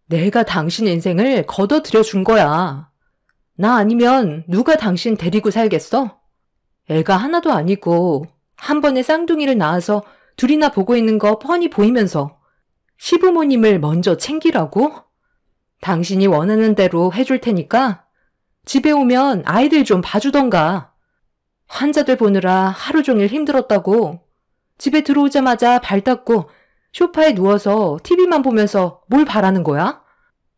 내가 당신 인생을 걷어들여 준 거야. 나 아니면 누가 당신 데리고 살겠어? 애가 하나도 아니고 한 번에 쌍둥이를 낳아서 둘이나 보고 있는 거 뻔히 보이면서 시부모님을 먼저 챙기라고? 당신이 원하는 대로 해줄 테니까 집에 오면 아이들 좀 봐주던가. 환자들 보느라 하루 종일 힘들었다고 집에 들어오자마자 발 닦고 소파에 누워서 TV만 보면서 뭘 바라는 거야?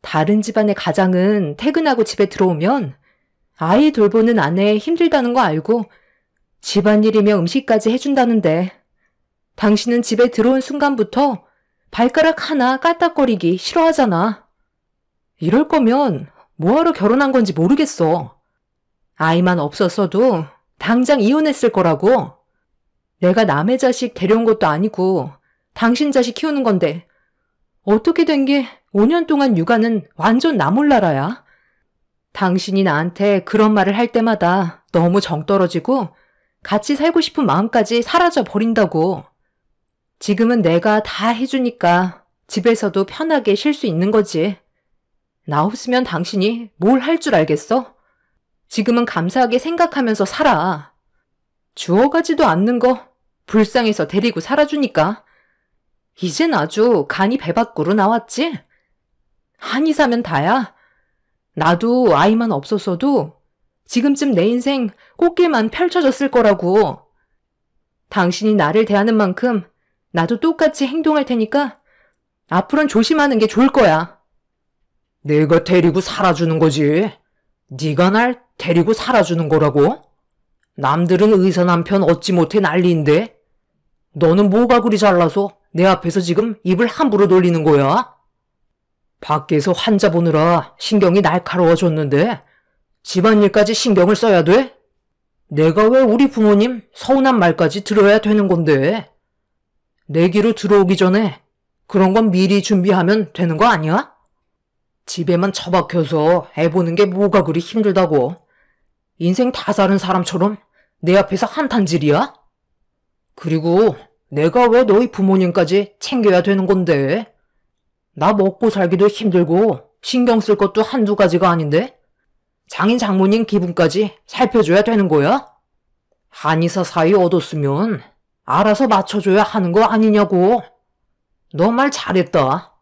다른 집안의 가장은 퇴근하고 집에 들어오면 아이 돌보는 아내 힘들다는 거 알고 집안일이며 음식까지 해준다는데 당신은 집에 들어온 순간부터 발가락 하나 까딱거리기 싫어하잖아. 이럴 거면 뭐하러 결혼한 건지 모르겠어. 아이만 없었어도 당장 이혼했을 거라고. 내가 남의 자식 데려온 것도 아니고 당신 자식 키우는 건데 어떻게 된 게 5년 동안 육아는 완전 나 몰라라야. 당신이 나한테 그런 말을 할 때마다 너무 정 떨어지고 같이 살고 싶은 마음까지 사라져 버린다고. 지금은 내가 다 해주니까 집에서도 편하게 쉴 수 있는 거지. 나 없으면 당신이 뭘 할 줄 알겠어? 지금은 감사하게 생각하면서 살아. 주워가지도 않는 거 불쌍해서 데리고 살아주니까. 이젠 아주 간이 배 밖으로 나왔지? 한이 사면 다야. 나도 아이만 없었어도 지금쯤 내 인생 꽃길만 펼쳐졌을 거라고. 당신이 나를 대하는 만큼 나도 똑같이 행동할 테니까 앞으로는 조심하는 게 좋을 거야. 내가 데리고 살아주는 거지. 네가 날 데리고 살아주는 거라고? 남들은 의사 남편 얻지 못해 난리인데 너는 뭐가 그리 잘나서 내 앞에서 지금 입을 함부로 돌리는 거야? 밖에서 환자 보느라 신경이 날카로워졌는데 집안일까지 신경을 써야 돼? 내가 왜 우리 부모님 서운한 말까지 들어야 되는 건데? 내 귀로 들어오기 전에 그런 건 미리 준비하면 되는 거 아니야? 집에만 처박혀서 애 보는 게 뭐가 그리 힘들다고. 인생 다 사는 사람처럼 내 앞에서 한탄질이야? 그리고 내가 왜 너희 부모님까지 챙겨야 되는 건데? 나 먹고 살기도 힘들고 신경 쓸 것도 한두 가지가 아닌데? 장인 장모님 기분까지 살펴줘야 되는 거야? 한의사 사이 얻었으면 알아서 맞춰줘야 하는 거 아니냐고. 너 말 잘했다.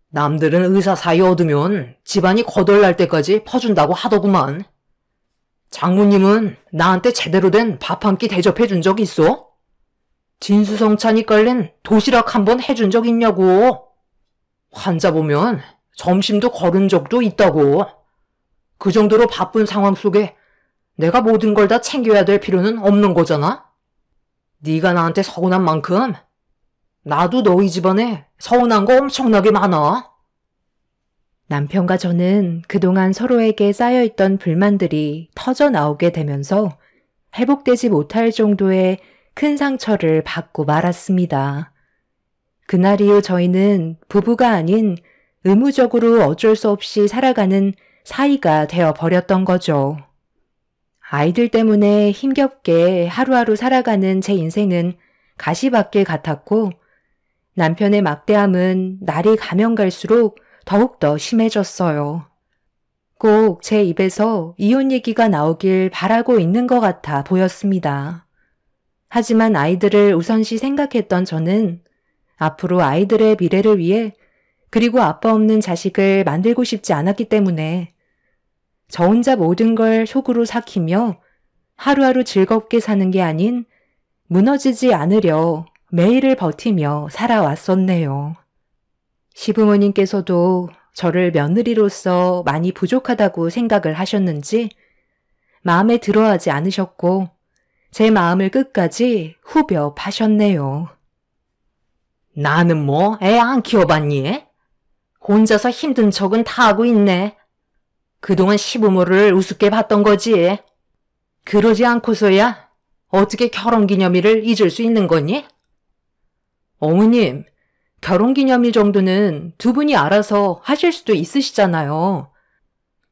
남들은 의사 사이 얻으면 집안이 거덜날 때까지 퍼준다고 하더구만. 장모님은 나한테 제대로 된 밥 한 끼 대접해 준 적 있어? 진수성찬이 깔린 도시락 한 번 해준 적 있냐고. 환자 보면 점심도 거른 적도 있다고. 그 정도로 바쁜 상황 속에 내가 모든 걸 다 챙겨야 될 필요는 없는 거잖아? 네가 나한테 서운한 만큼 나도 너희 집안에 서운한 거 엄청나게 많아. 남편과 저는 그동안 서로에게 쌓여있던 불만들이 터져 나오게 되면서 회복되지 못할 정도의 큰 상처를 받고 말았습니다. 그날 이후 저희는 부부가 아닌 의무적으로 어쩔 수 없이 살아가는 사이가 되어버렸던 거죠. 아이들 때문에 힘겹게 하루하루 살아가는 제 인생은 가시밭길 같았고 남편의 막대함은 날이 가면 갈수록 더욱더 심해졌어요. 꼭 제 입에서 이혼 얘기가 나오길 바라고 있는 것 같아 보였습니다. 하지만 아이들을 우선시 생각했던 저는 앞으로 아이들의 미래를 위해 그리고 아빠 없는 자식을 만들고 싶지 않았기 때문에 저 혼자 모든 걸 속으로 삭히며 하루하루 즐겁게 사는 게 아닌 무너지지 않으려 매일을 버티며 살아왔었네요. 시부모님께서도 저를 며느리로서 많이 부족하다고 생각을 하셨는지 마음에 들어하지 않으셨고 제 마음을 끝까지 후벼 파셨네요. 나는 뭐 애 안 키워봤니? 혼자서 힘든 척은 다 하고 있네. 그동안 시부모를 우습게 봤던 거지. 그러지 않고서야 어떻게 결혼기념일을 잊을 수 있는 거니? 어머님, 결혼기념일 정도는 두 분이 알아서 하실 수도 있으시잖아요.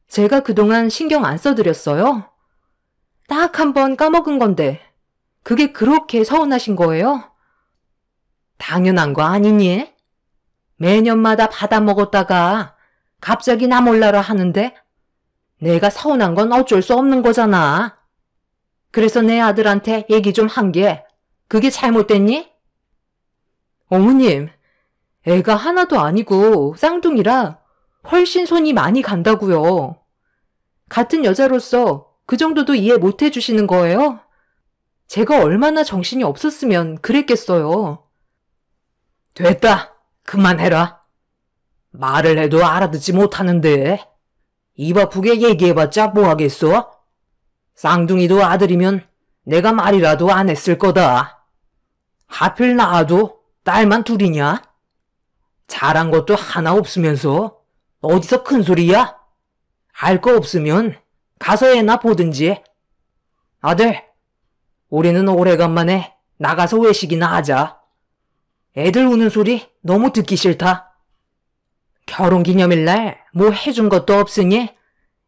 제가 그동안 신경 안 써드렸어요? 딱 한 번 까먹은 건데 그게 그렇게 서운하신 거예요? 당연한 거 아니니? 매년마다 받아먹었다가 갑자기 나 몰라라 하는데 내가 서운한 건 어쩔 수 없는 거잖아. 그래서 내 아들한테 얘기 좀 한 게 그게 잘못됐니? 어머님, 애가 하나도 아니고 쌍둥이라 훨씬 손이 많이 간다고요. 같은 여자로서 그 정도도 이해 못 해주시는 거예요? 제가 얼마나 정신이 없었으면 그랬겠어요. 됐다. 그만해라. 말을 해도 알아듣지 못하는데 입 아프게 얘기해봤자 뭐하겠어? 쌍둥이도 아들이면 내가 말이라도 안 했을 거다. 하필 낳아도 딸만 둘이냐? 잘한 것도 하나 없으면서 어디서 큰 소리야? 알 거 없으면 가서 애나 보든지. 아들, 우리는 오래간만에 나가서 외식이나 하자. 애들 우는 소리 너무 듣기 싫다. 결혼기념일날 뭐 해준 것도 없으니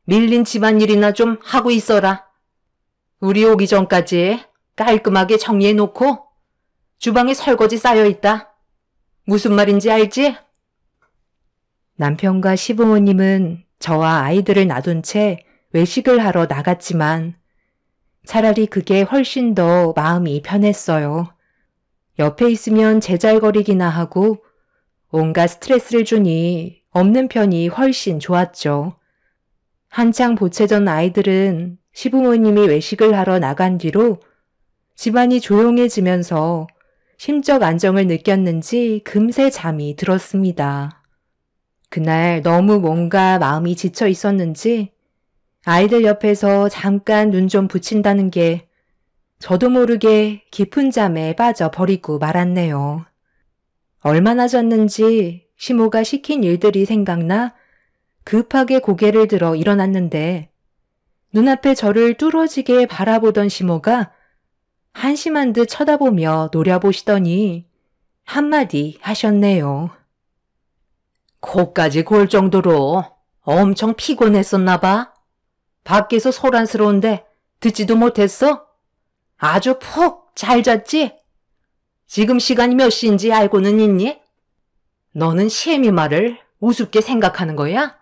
밀린 집안일이나 좀 하고 있어라. 우리 오기 전까지 깔끔하게 정리해놓고 주방에 설거지 쌓여있다. 무슨 말인지 알지? 남편과 시부모님은 저와 아이들을 놔둔 채 외식을 하러 나갔지만 차라리 그게 훨씬 더 마음이 편했어요. 옆에 있으면 제잘거리기나 하고 온갖 스트레스를 주니 없는 편이 훨씬 좋았죠. 한창 보채던 아이들은 시부모님이 외식을 하러 나간 뒤로 집안이 조용해지면서 심적 안정을 느꼈는지 금세 잠이 들었습니다. 그날 너무 뭔가 마음이 지쳐 있었는지 아이들 옆에서 잠깐 눈 좀 붙인다는 게 저도 모르게 깊은 잠에 빠져버리고 말았네요. 얼마나 잤는지 시모가 시킨 일들이 생각나 급하게 고개를 들어 일어났는데 눈앞에 저를 뚫어지게 바라보던 시모가 한심한 듯 쳐다보며 노려보시더니 한마디 하셨네요. 코까지 골 정도로 엄청 피곤했었나 봐. 밖에서 소란스러운데 듣지도 못했어? 아주 푹 잘 잤지? 지금 시간이 몇 시인지 알고는 있니? 너는 시애미 말을 우습게 생각하는 거야?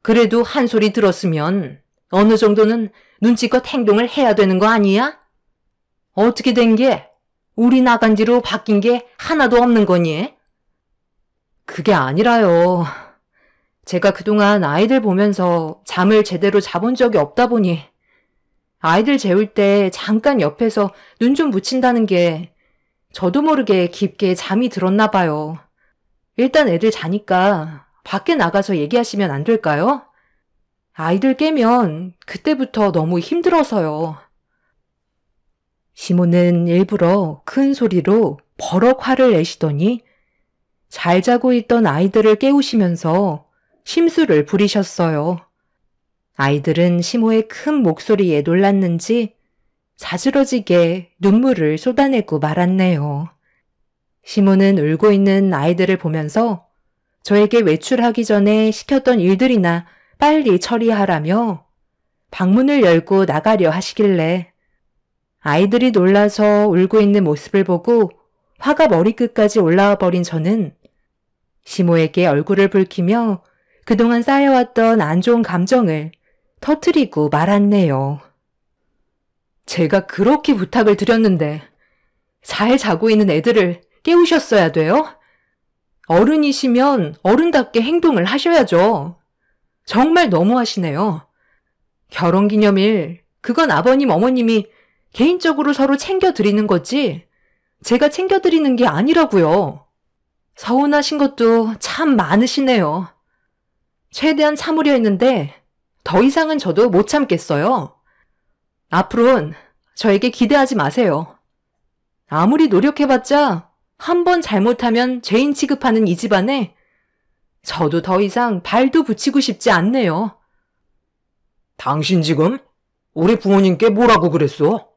그래도 한 소리 들었으면 어느 정도는 눈치껏 행동을 해야 되는 거 아니야? 어떻게 된 게 우리 나간 뒤로 바뀐 게 하나도 없는 거니? 그게 아니라요. 제가 그동안 아이들 보면서 잠을 제대로 자본 적이 없다 보니 아이들 재울 때 잠깐 옆에서 눈 좀 붙인다는 게 저도 모르게 깊게 잠이 들었나 봐요. 일단 애들 자니까 밖에 나가서 얘기하시면 안 될까요? 아이들 깨면 그때부터 너무 힘들어서요. 시모는 일부러 큰 소리로 버럭 화를 내시더니 잘 자고 있던 아이들을 깨우시면서 심술을 부리셨어요. 아이들은 시모의 큰 목소리에 놀랐는지 자지러지게 눈물을 쏟아내고 말았네요. 시모는 울고 있는 아이들을 보면서 저에게 외출하기 전에 시켰던 일들이나 빨리 처리하라며 방문을 열고 나가려 하시길래 아이들이 놀라서 울고 있는 모습을 보고 화가 머리끝까지 올라와 버린 저는 시모에게 얼굴을 붉히며 그동안 쌓여왔던 안 좋은 감정을 터뜨리고 말았네요. 제가 그렇게 부탁을 드렸는데 잘 자고 있는 애들을 깨우셨어야 돼요? 어른이시면 어른답게 행동을 하셔야죠. 정말 너무하시네요. 결혼기념일, 그건 아버님, 어머님이 개인적으로 서로 챙겨드리는 거지 제가 챙겨드리는 게 아니라고요. 서운하신 것도 참 많으시네요. 최대한 참으려 했는데 더 이상은 저도 못 참겠어요. 앞으로는 저에게 기대하지 마세요. 아무리 노력해봤자 한 번 잘못하면 죄인 취급하는 이 집안에 저도 더 이상 발도 붙이고 싶지 않네요. 당신 지금 우리 부모님께 뭐라고 그랬어?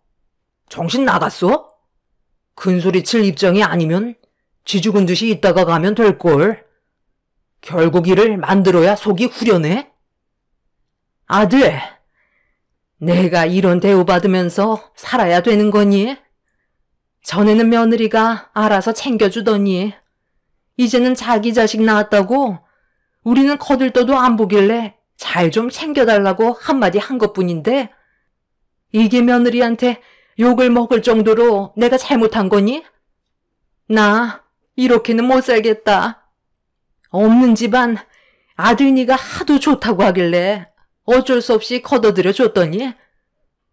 정신 나갔어? 큰소리 칠 입장이 아니면 쥐 죽은 듯이 있다가 가면 될걸. 결국 일을 만들어야 속이 후련해? 아들, 내가 이런 대우받으면서 살아야 되는 거니? 전에는 며느리가 알아서 챙겨주더니 이제는 자기 자식 낳았다고 우리는 거들떠도 안 보길래 잘 좀 챙겨달라고 한마디 한 것뿐인데 이게 며느리한테 욕을 먹을 정도로 내가 잘못한 거니? 나 이렇게는 못 살겠다. 없는 집안 아들니가 하도 좋다고 하길래 어쩔 수 없이 걷어들여 줬더니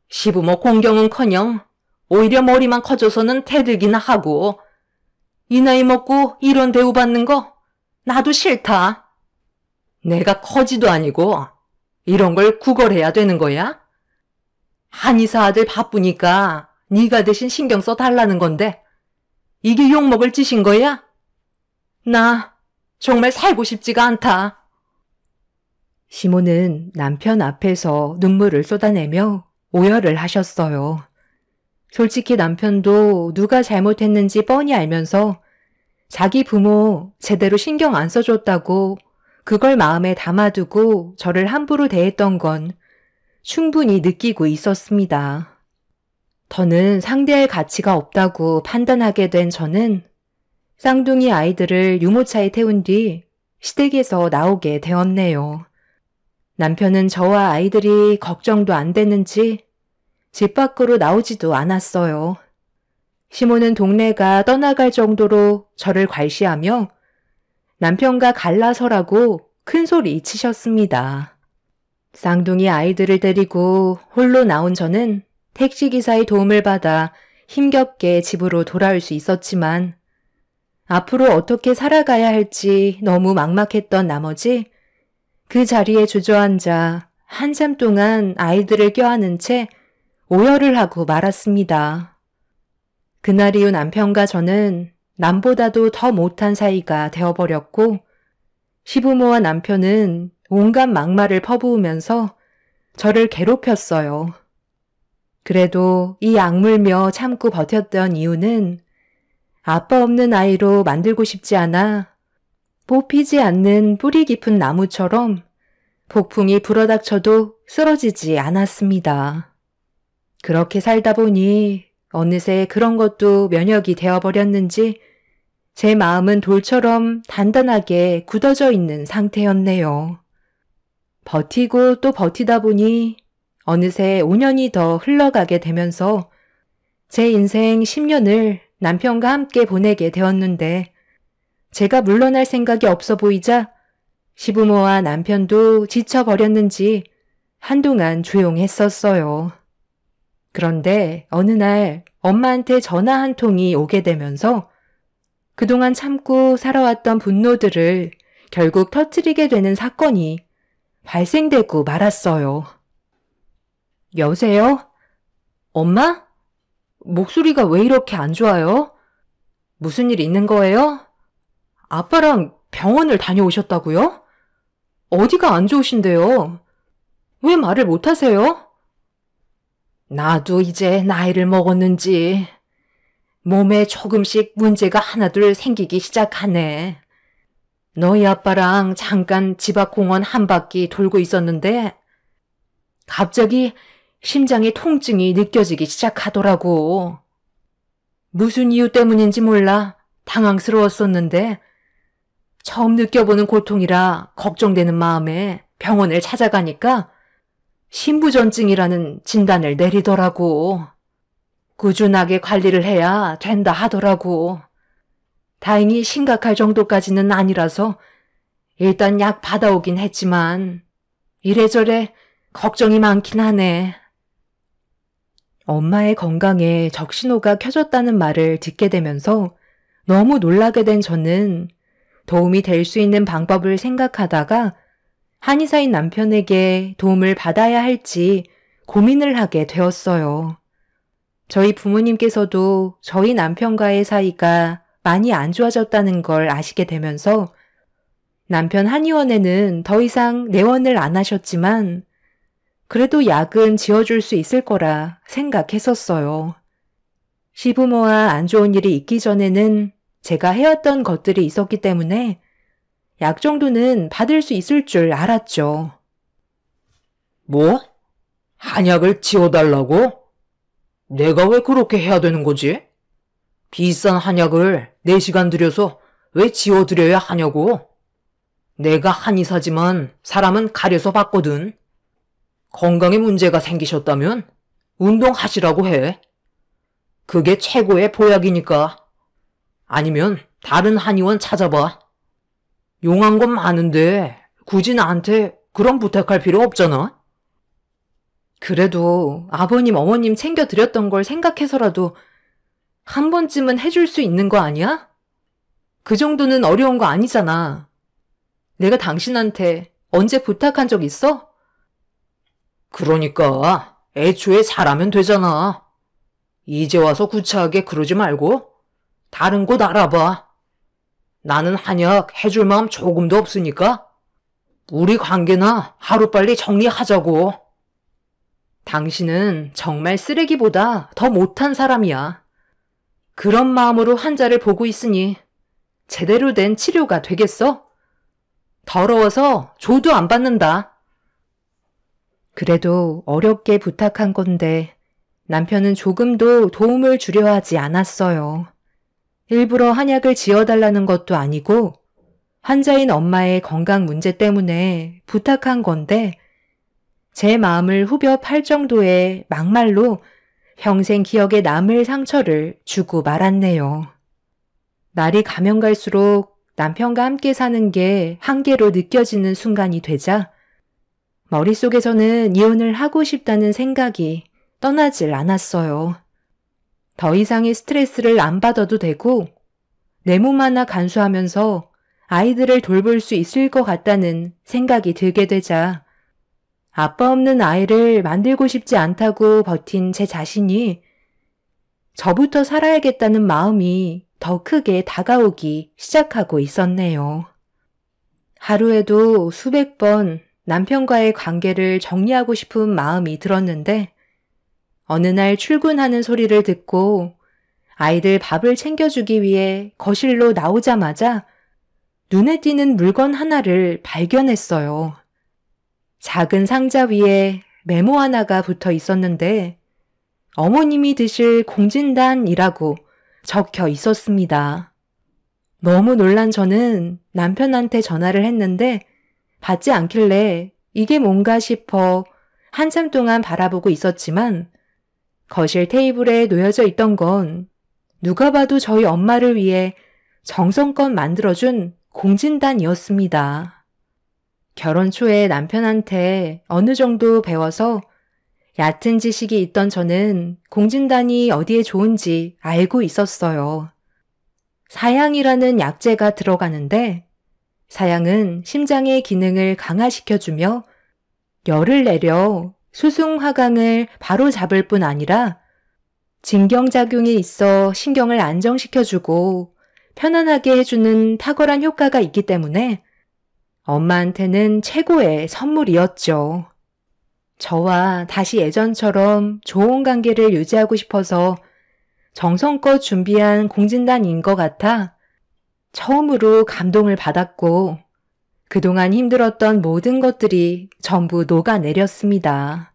시부모 공경은커녕 오히려 머리만 커져서는 대들기나 하고 이 나이 먹고 이런 대우받는 거 나도 싫다. 내가 커지도 아니고 이런 걸 구걸해야 되는 거야? 한의사 아들 바쁘니까 네가 대신 신경 써달라는 건데 이게 욕먹을 짓인 거야? 나 정말 살고 싶지가 않다. 시모는 남편 앞에서 눈물을 쏟아내며 오열을 하셨어요. 솔직히 남편도 누가 잘못했는지 뻔히 알면서 자기 부모 제대로 신경 안 써줬다고 그걸 마음에 담아두고 저를 함부로 대했던 건 충분히 느끼고 있었습니다. 더는 상대할 가치가 없다고 판단하게 된 저는 쌍둥이 아이들을 유모차에 태운 뒤 시댁에서 나오게 되었네요. 남편은 저와 아이들이 걱정도 안 됐는지 집 밖으로 나오지도 않았어요. 시모는 동네가 떠나갈 정도로 저를 괄시하며 남편과 갈라서라고 큰 소리 치셨습니다. 쌍둥이 아이들을 데리고 홀로 나온 저는 택시기사의 도움을 받아 힘겹게 집으로 돌아올 수 있었지만 앞으로 어떻게 살아가야 할지 너무 막막했던 나머지 그 자리에 주저앉아 한참 동안 아이들을 껴안은 채 오열을 하고 말았습니다. 그날 이후 남편과 저는 남보다도 더 못한 사이가 되어버렸고 시부모와 남편은 온갖 막말을 퍼부으면서 저를 괴롭혔어요. 그래도 이 악물며 참고 버텼던 이유는 아빠 없는 아이로 만들고 싶지 않아 뽑히지 않는 뿌리 깊은 나무처럼 폭풍이 불어닥쳐도 쓰러지지 않았습니다. 그렇게 살다 보니 어느새 그런 것도 면역이 되어버렸는지 제 마음은 돌처럼 단단하게 굳어져 있는 상태였네요. 버티고 또 버티다 보니 어느새 5년이 더 흘러가게 되면서 제 인생 10년을 남편과 함께 보내게 되었는데 제가 물러날 생각이 없어 보이자 시부모와 남편도 지쳐버렸는지 한동안 조용했었어요. 그런데 어느 날 엄마한테 전화 한 통이 오게 되면서 그동안 참고 살아왔던 분노들을 결국 터뜨리게 되는 사건이 발생되고 말았어요. 여보세요? 엄마? 목소리가 왜 이렇게 안 좋아요? 무슨 일 있는 거예요? 아빠랑 병원을 다녀오셨다고요? 어디가 안 좋으신데요? 왜 말을 못 하세요? 나도 이제 나이를 먹었는지 몸에 조금씩 문제가 하나둘 생기기 시작하네. 너희 아빠랑 잠깐 집 앞 공원 한 바퀴 돌고 있었는데 갑자기 심장에 통증이 느껴지기 시작하더라고. 무슨 이유 때문인지 몰라 당황스러웠었는데 처음 느껴보는 고통이라 걱정되는 마음에 병원을 찾아가니까 신부전증이라는 진단을 내리더라고. 꾸준하게 관리를 해야 된다 하더라고. 다행히 심각할 정도까지는 아니라서 일단 약 받아오긴 했지만 이래저래 걱정이 많긴 하네. 엄마의 건강에 적신호가 켜졌다는 말을 듣게 되면서 너무 놀라게 된 저는 도움이 될 수 있는 방법을 생각하다가 한의사인 남편에게 도움을 받아야 할지 고민을 하게 되었어요. 저희 부모님께서도 저희 남편과의 사이가 많이 안 좋아졌다는 걸 아시게 되면서 남편 한의원에는 더 이상 내원을 안 하셨지만 그래도 약은 지어줄 수 있을 거라 생각했었어요. 시부모와 안 좋은 일이 있기 전에는 제가 해왔던 것들이 있었기 때문에 약 정도는 받을 수 있을 줄 알았죠. 뭐? 한약을 지어달라고? 내가 왜 그렇게 해야 되는 거지? 비싼 한약을 4시간 들여서 왜 지어드려야 하냐고? 내가 한의사지만 사람은 가려서 봤거든. 건강에 문제가 생기셨다면 운동하시라고 해. 그게 최고의 보약이니까. 아니면 다른 한의원 찾아봐. 용한 건 많은데 굳이 나한테 그런 부탁할 필요 없잖아. 그래도 아버님, 어머님 챙겨드렸던 걸 생각해서라도 한 번쯤은 해줄 수 있는 거 아니야? 그 정도는 어려운 거 아니잖아. 내가 당신한테 언제 부탁한 적 있어? 그러니까 애초에 잘하면 되잖아. 이제 와서 구차하게 그러지 말고 다른 곳 알아봐. 나는 한약 해줄 마음 조금도 없으니까 우리 관계나 하루빨리 정리하자고. 당신은 정말 쓰레기보다 더 못한 사람이야. 그런 마음으로 환자를 보고 있으니 제대로 된 치료가 되겠어? 더러워서 조도 안 받는다. 그래도 어렵게 부탁한 건데 남편은 조금도 도움을 주려 하지 않았어요. 일부러 한약을 지어달라는 것도 아니고 환자인 엄마의 건강 문제 때문에 부탁한 건데 제 마음을 후벼 팔 정도의 막말로 평생 기억에 남을 상처를 주고 말았네요. 날이 가면 갈수록 남편과 함께 사는 게 한계로 느껴지는 순간이 되자 머릿속에서는 이혼을 하고 싶다는 생각이 떠나질 않았어요. 더 이상의 스트레스를 안 받아도 되고 내 몸 하나 간수하면서 아이들을 돌볼 수 있을 것 같다는 생각이 들게 되자 아빠 없는 아이를 만들고 싶지 않다고 버틴 제 자신이 저부터 살아야겠다는 마음이 더 크게 다가오기 시작하고 있었네요. 하루에도 수백 번 남편과의 관계를 정리하고 싶은 마음이 들었는데 어느 날 출근하는 소리를 듣고 아이들 밥을 챙겨주기 위해 거실로 나오자마자 눈에 띄는 물건 하나를 발견했어요. 작은 상자 위에 메모 하나가 붙어 있었는데 어머님이 드실 공진단이라고 적혀 있었습니다. 너무 놀란 저는 남편한테 전화를 했는데 받지 않길래 이게 뭔가 싶어 한참 동안 바라보고 있었지만 거실 테이블에 놓여져 있던 건 누가 봐도 저희 엄마를 위해 정성껏 만들어준 공진단이었습니다. 결혼 초에 남편한테 어느 정도 배워서 얕은 지식이 있던 저는 공진단이 어디에 좋은지 알고 있었어요. 사양이라는 약재가 들어가는데 사양은 심장의 기능을 강화시켜주며 열을 내려 수승화강을 바로 잡을 뿐 아니라 진경작용이 있어 신경을 안정시켜주고 편안하게 해주는 탁월한 효과가 있기 때문에 엄마한테는 최고의 선물이었죠. 저와 다시 예전처럼 좋은 관계를 유지하고 싶어서 정성껏 준비한 공진단인 것 같아 처음으로 감동을 받았고 그동안 힘들었던 모든 것들이 전부 녹아내렸습니다.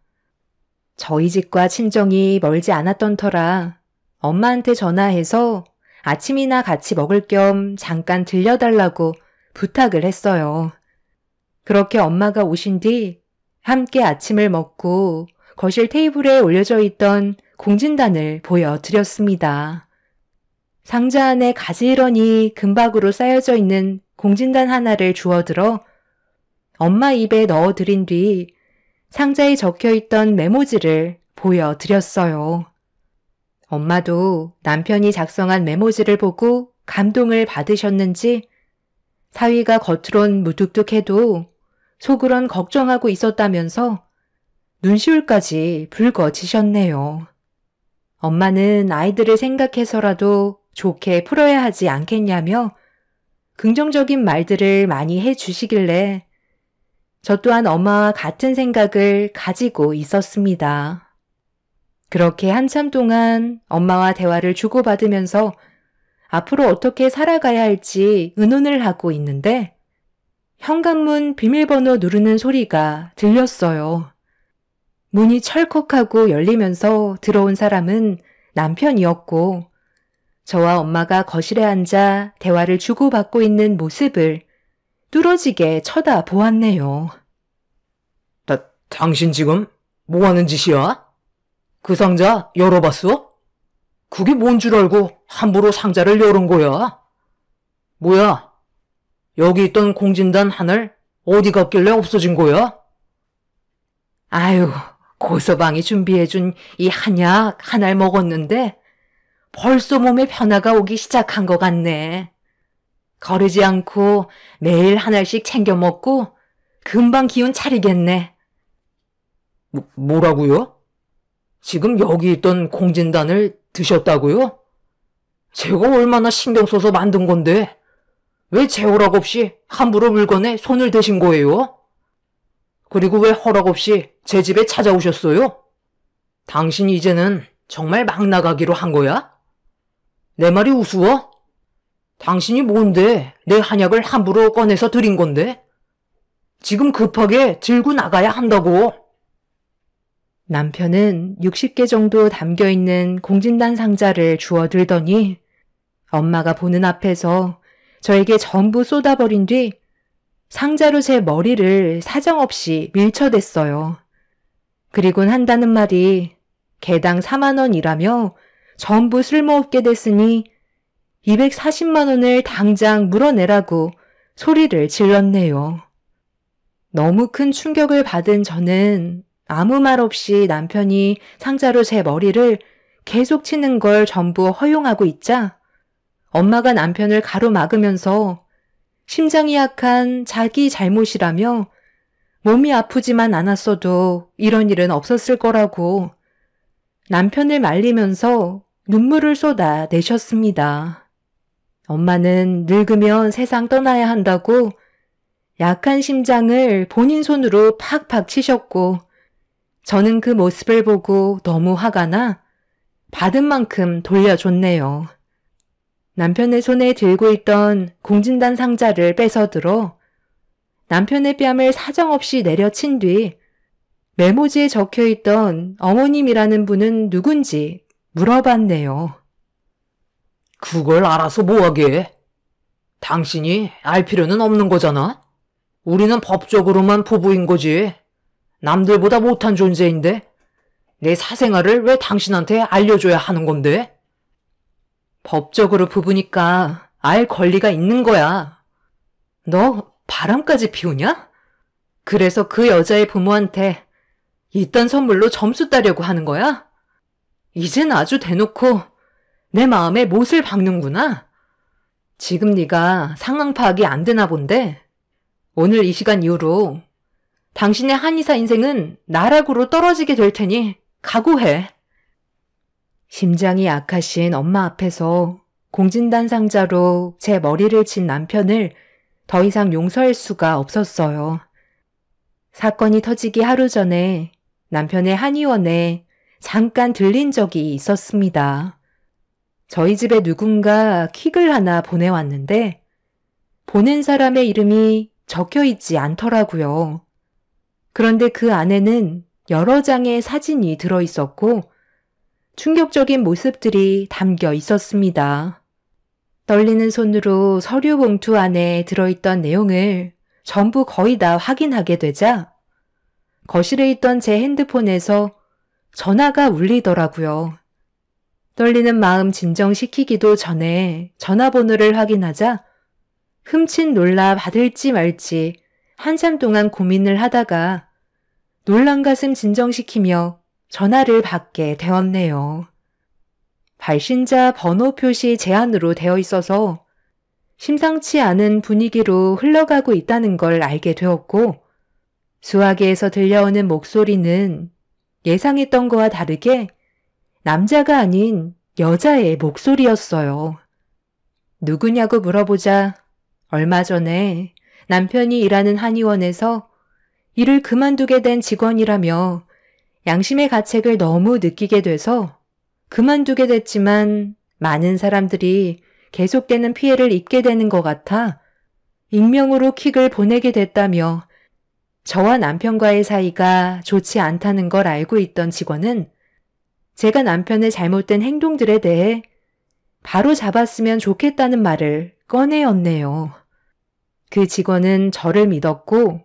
저희 집과 친정이 멀지 않았던 터라 엄마한테 전화해서 아침이나 같이 먹을 겸 잠깐 들려달라고 부탁을 했어요. 그렇게 엄마가 오신 뒤 함께 아침을 먹고 거실 테이블에 올려져 있던 공진단을 보여드렸습니다. 상자 안에 가지런히 금박으로 쌓여져 있는 공진단 하나를 주워들어 엄마 입에 넣어드린 뒤 상자에 적혀있던 메모지를 보여드렸어요. 엄마도 남편이 작성한 메모지를 보고 감동을 받으셨는지 사위가 겉으론 무뚝뚝해도 속으론 걱정하고 있었다면서 눈시울까지 붉어지셨네요. 엄마는 아이들을 생각해서라도 좋게 풀어야 하지 않겠냐며 긍정적인 말들을 많이 해주시길래 저 또한 엄마와 같은 생각을 가지고 있었습니다. 그렇게 한참 동안 엄마와 대화를 주고받으면서 앞으로 어떻게 살아가야 할지 의논을 하고 있는데 현관문 비밀번호 누르는 소리가 들렸어요. 문이 철컥하고 열리면서 들어온 사람은 남편이었고 저와 엄마가 거실에 앉아 대화를 주고받고 있는 모습을 뚫어지게 쳐다보았네요. 당신 지금 뭐 하는 짓이야? 그 상자 열어봤어? 그게 뭔 줄 알고 함부로 상자를 열은 거야? 뭐야? 여기 있던 공진단 하늘 어디 갔길래 없어진 거야? 아유, 고서방이 준비해준 이 한약 하나를 먹었는데 벌써 몸에 변화가 오기 시작한 것 같네. 거르지 않고 매일 하나씩 챙겨 먹고 금방 기운 차리겠네. 뭐라고요? 지금 여기 있던 공진단을 드셨다고요? 제가 얼마나 신경 써서 만든 건데 왜 제 허락 없이 함부로 물건에 손을 대신 거예요? 그리고 왜 허락 없이 제 집에 찾아오셨어요? 당신 이제는 정말 막 나가기로 한 거야? 내 말이 우스워? 당신이 뭔데 내 한약을 함부로 꺼내서 드린 건데? 지금 급하게 들고 나가야 한다고. 남편은 60개 정도 담겨있는 공진단 상자를 주워들더니 엄마가 보는 앞에서 저에게 전부 쏟아버린 뒤 상자로 제 머리를 사정없이 밀쳐댔어요. 그리곤 한다는 말이 개당 4만 원이라며 전부 쓸모없게 됐으니 240만 원을 당장 물어내라고 소리를 질렀네요. 너무 큰 충격을 받은 저는 아무 말 없이 남편이 상자로 제 머리를 계속 치는 걸 전부 허용하고 있자 엄마가 남편을 가로막으면서 심장이 약한 자기 잘못이라며 몸이 아프지만 않았어도 이런 일은 없었을 거라고 남편을 말리면서 눈물을 쏟아내셨습니다. 엄마는 늙으면 세상 떠나야 한다고 약한 심장을 본인 손으로 팍팍 치셨고 저는 그 모습을 보고 너무 화가 나 받은 만큼 돌려줬네요. 남편의 손에 들고 있던 공진단 상자를 뺏어들어 남편의 뺨을 사정없이 내려친 뒤 메모지에 적혀있던 어머님이라는 분은 누군지 물어봤네요. 그걸 알아서 뭐하게? 당신이 알 필요는 없는 거잖아? 우리는 법적으로만 부부인 거지. 남들보다 못한 존재인데 내 사생활을 왜 당신한테 알려줘야 하는 건데? 법적으로 부부니까 알 권리가 있는 거야. 너 바람까지 피우냐? 그래서 그 여자의 부모한테 이딴 선물로 점수 따려고 하는 거야? 이젠 아주 대놓고 내 마음에 못을 박는구나. 지금 네가 상황 파악이 안 되나 본데 오늘 이 시간 이후로 당신의 한의사 인생은 나락으로 떨어지게 될 테니 각오해. 심장이 약하신 엄마 앞에서 공진단 상자로 제 머리를 친 남편을 더 이상 용서할 수가 없었어요. 사건이 터지기 하루 전에 남편의 한의원에 잠깐 들린 적이 있었습니다. 저희 집에 누군가 퀵을 하나 보내왔는데 보낸 사람의 이름이 적혀있지 않더라고요. 그런데 그 안에는 여러 장의 사진이 들어있었고 충격적인 모습들이 담겨 있었습니다. 떨리는 손으로 서류 봉투 안에 들어있던 내용을 전부 거의 다 확인하게 되자 거실에 있던 제 핸드폰에서 전화가 울리더라고요. 떨리는 마음 진정시키기도 전에 전화번호를 확인하자 흠칫 놀라 받을지 말지 한참 동안 고민을 하다가 놀란 가슴 진정시키며 전화를 받게 되었네요. 발신자 번호 표시 제한으로 되어 있어서 심상치 않은 분위기로 흘러가고 있다는 걸 알게 되었고 수화기에서 들려오는 목소리는 예상했던 거와 다르게 남자가 아닌 여자의 목소리였어요. 누구냐고 물어보자 얼마 전에 남편이 일하는 한의원에서 일을 그만두게 된 직원이라며 양심의 가책을 너무 느끼게 돼서 그만두게 됐지만 많은 사람들이 계속되는 피해를 입게 되는 것 같아 익명으로 퀵을 보내게 됐다며 저와 남편과의 사이가 좋지 않다는 걸 알고 있던 직원은 제가 남편의 잘못된 행동들에 대해 바로 잡았으면 좋겠다는 말을 꺼내었네요. 그 직원은 저를 믿었고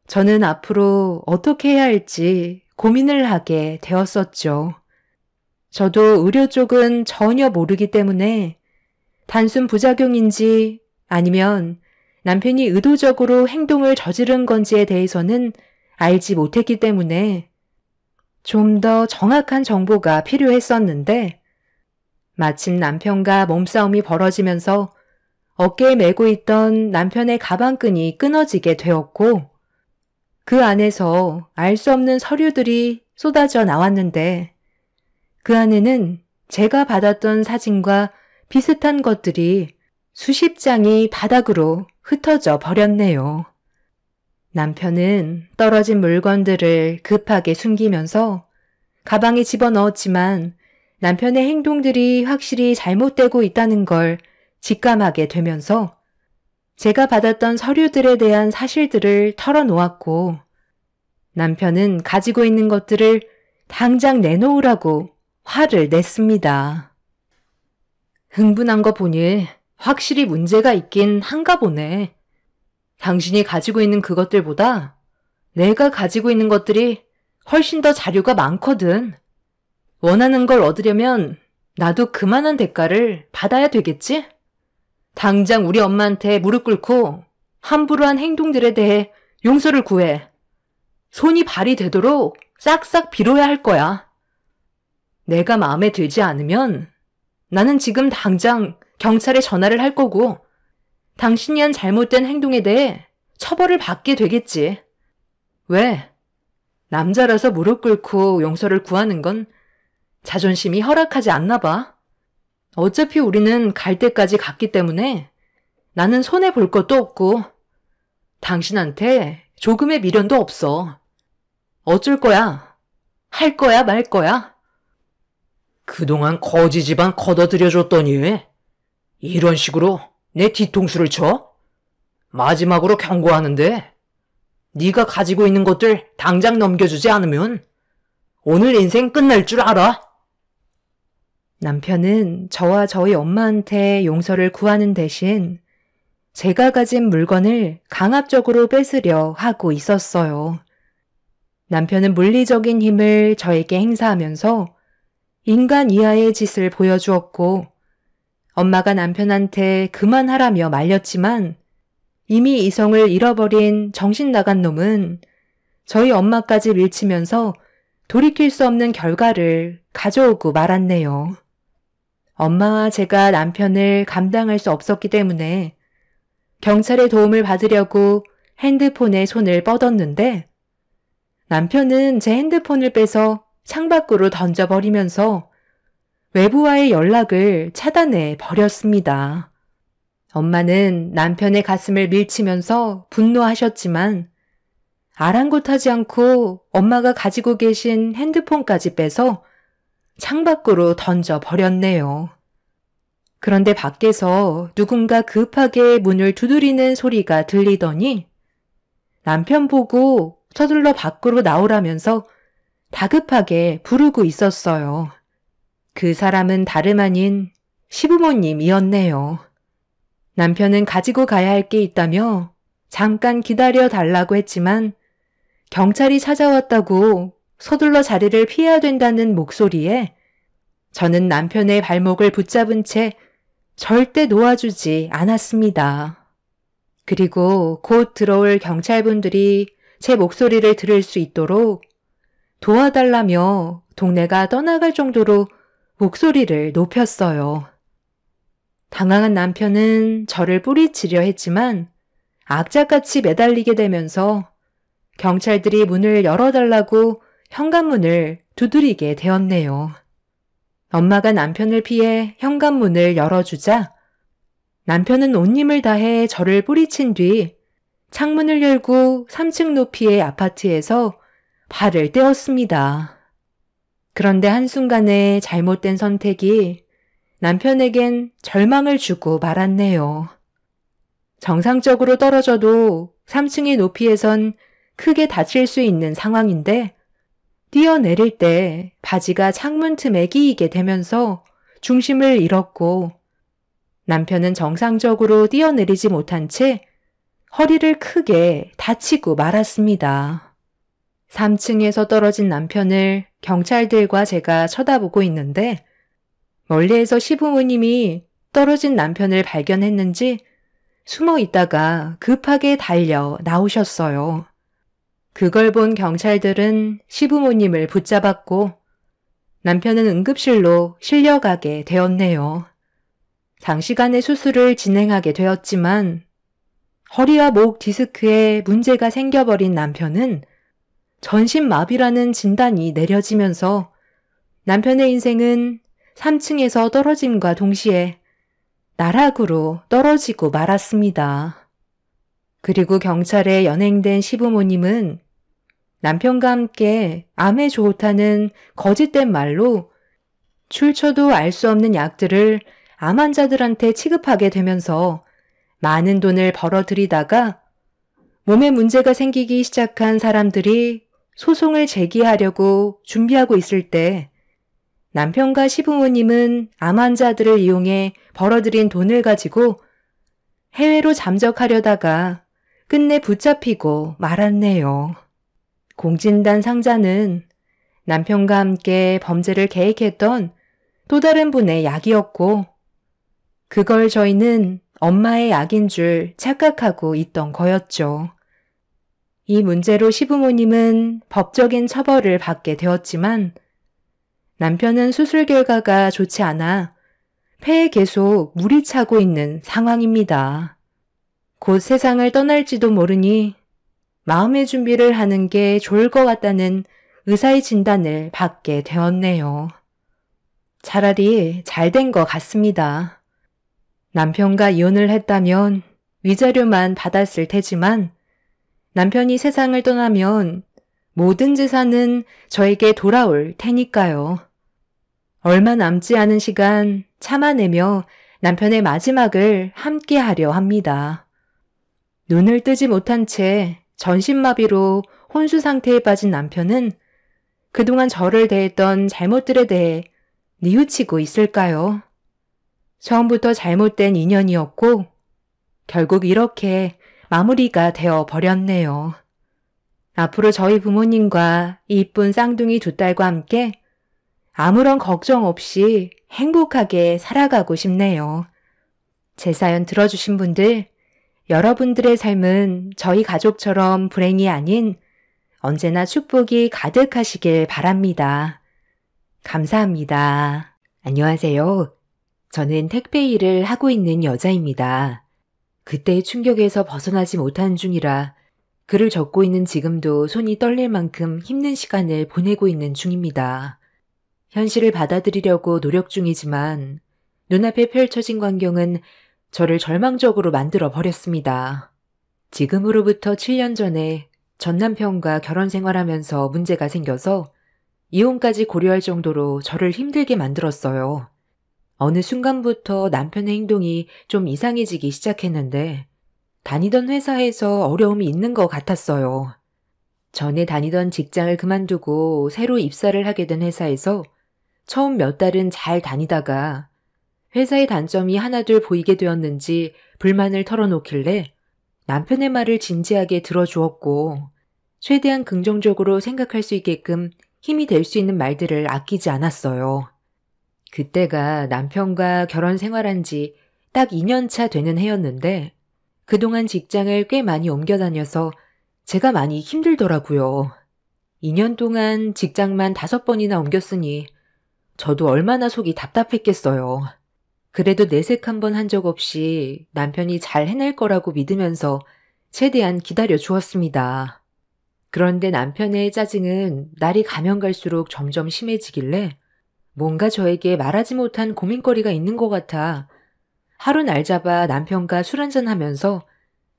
저는 앞으로 어떻게 해야 할지 고민을 하게 되었었죠. 저도 의료 쪽은 전혀 모르기 때문에 단순 부작용인지 아니면 남편이 의도적으로 행동을 저지른 건지에 대해서는 알지 못했기 때문에 좀 더 정확한 정보가 필요했었는데 마침 남편과 몸싸움이 벌어지면서 어깨에 메고 있던 남편의 가방끈이 끊어지게 되었고 그 안에서 알 수 없는 서류들이 쏟아져 나왔는데 그 안에는 제가 받았던 사진과 비슷한 것들이 수십 장이 바닥으로 흩어져 버렸네요. 남편은 떨어진 물건들을 급하게 숨기면서 가방에 집어넣었지만 남편의 행동들이 확실히 잘못되고 있다는 걸 직감하게 되면서 제가 받았던 서류들에 대한 사실들을 털어놓았고 남편은 가지고 있는 것들을 당장 내놓으라고 화를 냈습니다. 흥분한 거 보니 확실히 문제가 있긴 한가 보네. 당신이 가지고 있는 그것들보다 내가 가지고 있는 것들이 훨씬 더 자료가 많거든. 원하는 걸 얻으려면 나도 그만한 대가를 받아야 되겠지? 당장 우리 엄마한테 무릎 꿇고 함부로 한 행동들에 대해 용서를 구해. 손이 발이 되도록 싹싹 빌어야 할 거야. 내가 마음에 들지 않으면 나는 지금 당장 경찰에 전화를 할 거고 당신이 한 잘못된 행동에 대해 처벌을 받게 되겠지. 왜? 남자라서 무릎 꿇고 용서를 구하는 건 자존심이 허락하지 않나 봐. 어차피 우리는 갈 때까지 갔기 때문에 나는 손해볼 것도 없고 당신한테 조금의 미련도 없어. 어쩔 거야? 할 거야 말 거야? 그동안 거지 집안 걷어들여줬더니 이런 식으로 내 뒤통수를 쳐? 마지막으로 경고하는데 네가 가지고 있는 것들 당장 넘겨주지 않으면 오늘 인생 끝날 줄 알아? 남편은 저와 저희 엄마한테 용서를 구하는 대신 제가 가진 물건을 강압적으로 뺏으려 하고 있었어요. 남편은 물리적인 힘을 저에게 행사하면서 인간 이하의 짓을 보여주었고, 엄마가 남편한테 그만하라며 말렸지만 이미 이성을 잃어버린 정신 나간 놈은 저희 엄마까지 밀치면서 돌이킬 수 없는 결과를 가져오고 말았네요. 엄마와 제가 남편을 감당할 수 없었기 때문에 경찰의 도움을 받으려고 핸드폰에 손을 뻗었는데 남편은 제 핸드폰을 빼서 창밖으로 던져버리면서 외부와의 연락을 차단해 버렸습니다. 엄마는 남편의 가슴을 밀치면서 분노하셨지만 아랑곳하지 않고 엄마가 가지고 계신 핸드폰까지 빼서 창밖으로 던져버렸네요. 그런데 밖에서 누군가 급하게 문을 두드리는 소리가 들리더니 남편 보고 서둘러 밖으로 나오라면서 다급하게 부르고 있었어요. 그 사람은 다름 아닌 시부모님이었네요. 남편은 가지고 가야 할 게 있다며 잠깐 기다려 달라고 했지만 경찰이 찾아왔다고 서둘러 자리를 피해야 된다는 목소리에 저는 남편의 발목을 붙잡은 채 절대 놓아주지 않았습니다. 그리고 곧 들어올 경찰분들이 제 목소리를 들을 수 있도록 도와달라며 동네가 떠나갈 정도로 목소리를 높였어요. 당황한 남편은 저를 뿌리치려 했지만 악착같이 매달리게 되면서 경찰들이 문을 열어달라고 현관문을 두드리게 되었네요. 엄마가 남편을 피해 현관문을 열어주자 남편은 온 힘을 다해 저를 뿌리친 뒤 창문을 열고 3층 높이의 아파트에서 발을 떼었습니다. 그런데 한순간에 잘못된 선택이 남편에겐 절망을 주고 말았네요. 정상적으로 떨어져도 3층의 높이에선 크게 다칠 수 있는 상황인데 뛰어내릴 때 바지가 창문 틈에 끼이게 되면서 중심을 잃었고 남편은 정상적으로 뛰어내리지 못한 채 허리를 크게 다치고 말았습니다. 3층에서 떨어진 남편을 경찰들과 제가 쳐다보고 있는데 멀리에서 시부모님이 떨어진 남편을 발견했는지 숨어 있다가 급하게 달려 나오셨어요. 그걸 본 경찰들은 시부모님을 붙잡았고 남편은 응급실로 실려가게 되었네요. 장시간의 수술을 진행하게 되었지만 허리와 목 디스크에 문제가 생겨버린 남편은 전신마비라는 진단이 내려지면서 남편의 인생은 3층에서 떨어짐과 동시에 나락으로 떨어지고 말았습니다. 그리고 경찰에 연행된 시부모님은 남편과 함께 암에 좋다는 거짓된 말로 출처도 알 수 없는 약들을 암 환자들한테 취급하게 되면서 많은 돈을 벌어들이다가 몸에 문제가 생기기 시작한 사람들이 소송을 제기하려고 준비하고 있을 때 남편과 시부모님은 암 환자들을 이용해 벌어들인 돈을 가지고 해외로 잠적하려다가 끝내 붙잡히고 말았네요. 공진단 상자는 남편과 함께 범죄를 계획했던 또 다른 분의 약이었고 그걸 저희는 엄마의 약인 줄 착각하고 있던 거였죠. 이 문제로 시부모님은 법적인 처벌을 받게 되었지만 남편은 수술 결과가 좋지 않아 폐에 계속 물이 차고 있는 상황입니다. 곧 세상을 떠날지도 모르니 마음의 준비를 하는 게 좋을 것 같다는 의사의 진단을 받게 되었네요. 차라리 잘 된 것 같습니다. 남편과 이혼을 했다면 위자료만 받았을 테지만 남편이 세상을 떠나면 모든 재산은 저에게 돌아올 테니까요. 얼마 남지 않은 시간 참아내며 남편의 마지막을 함께 하려 합니다. 눈을 뜨지 못한 채 전신마비로 혼수 상태에 빠진 남편은 그동안 저를 대했던 잘못들에 대해 뉘우치고 있을까요? 처음부터 잘못된 인연이었고 결국 이렇게 마무리가 되어 버렸네요. 앞으로 저희 부모님과 이쁜 쌍둥이 두 딸과 함께 아무런 걱정 없이 행복하게 살아가고 싶네요. 제 사연 들어주신 분들, 여러분들의 삶은 저희 가족처럼 불행이 아닌 언제나 축복이 가득하시길 바랍니다. 감사합니다. 안녕하세요. 저는 택배 일을 하고 있는 여자입니다. 그때의 충격에서 벗어나지 못하는 중이라 글을 적고 있는 지금도 손이 떨릴 만큼 힘든 시간을 보내고 있는 중입니다. 현실을 받아들이려고 노력 중이지만 눈앞에 펼쳐진 광경은 저를 절망적으로 만들어 버렸습니다. 지금으로부터 7년 전에 전 남편과 결혼 생활하면서 문제가 생겨서 이혼까지 고려할 정도로 저를 힘들게 만들었어요. 어느 순간부터 남편의 행동이 좀 이상해지기 시작했는데 다니던 회사에서 어려움이 있는 것 같았어요. 전에 다니던 직장을 그만두고 새로 입사를 하게 된 회사에서 처음 몇 달은 잘 다니다가 회사의 단점이 하나둘 보이게 되었는지 불만을 털어놓길래 남편의 말을 진지하게 들어주었고 최대한 긍정적으로 생각할 수 있게끔 힘이 될 수 있는 말들을 아끼지 않았어요. 그때가 남편과 결혼 생활한 지 딱 2년 차 되는 해였는데 그동안 직장을 꽤 많이 옮겨 다녀서 제가 많이 힘들더라고요. 2년 동안 직장만 5번이나 옮겼으니 저도 얼마나 속이 답답했겠어요. 그래도 내색 한번 한 적 없이 남편이 잘 해낼 거라고 믿으면서 최대한 기다려 주었습니다. 그런데 남편의 짜증은 날이 가면 갈수록 점점 심해지길래 뭔가 저에게 말하지 못한 고민거리가 있는 것 같아 하루 날 잡아 남편과 술 한잔하면서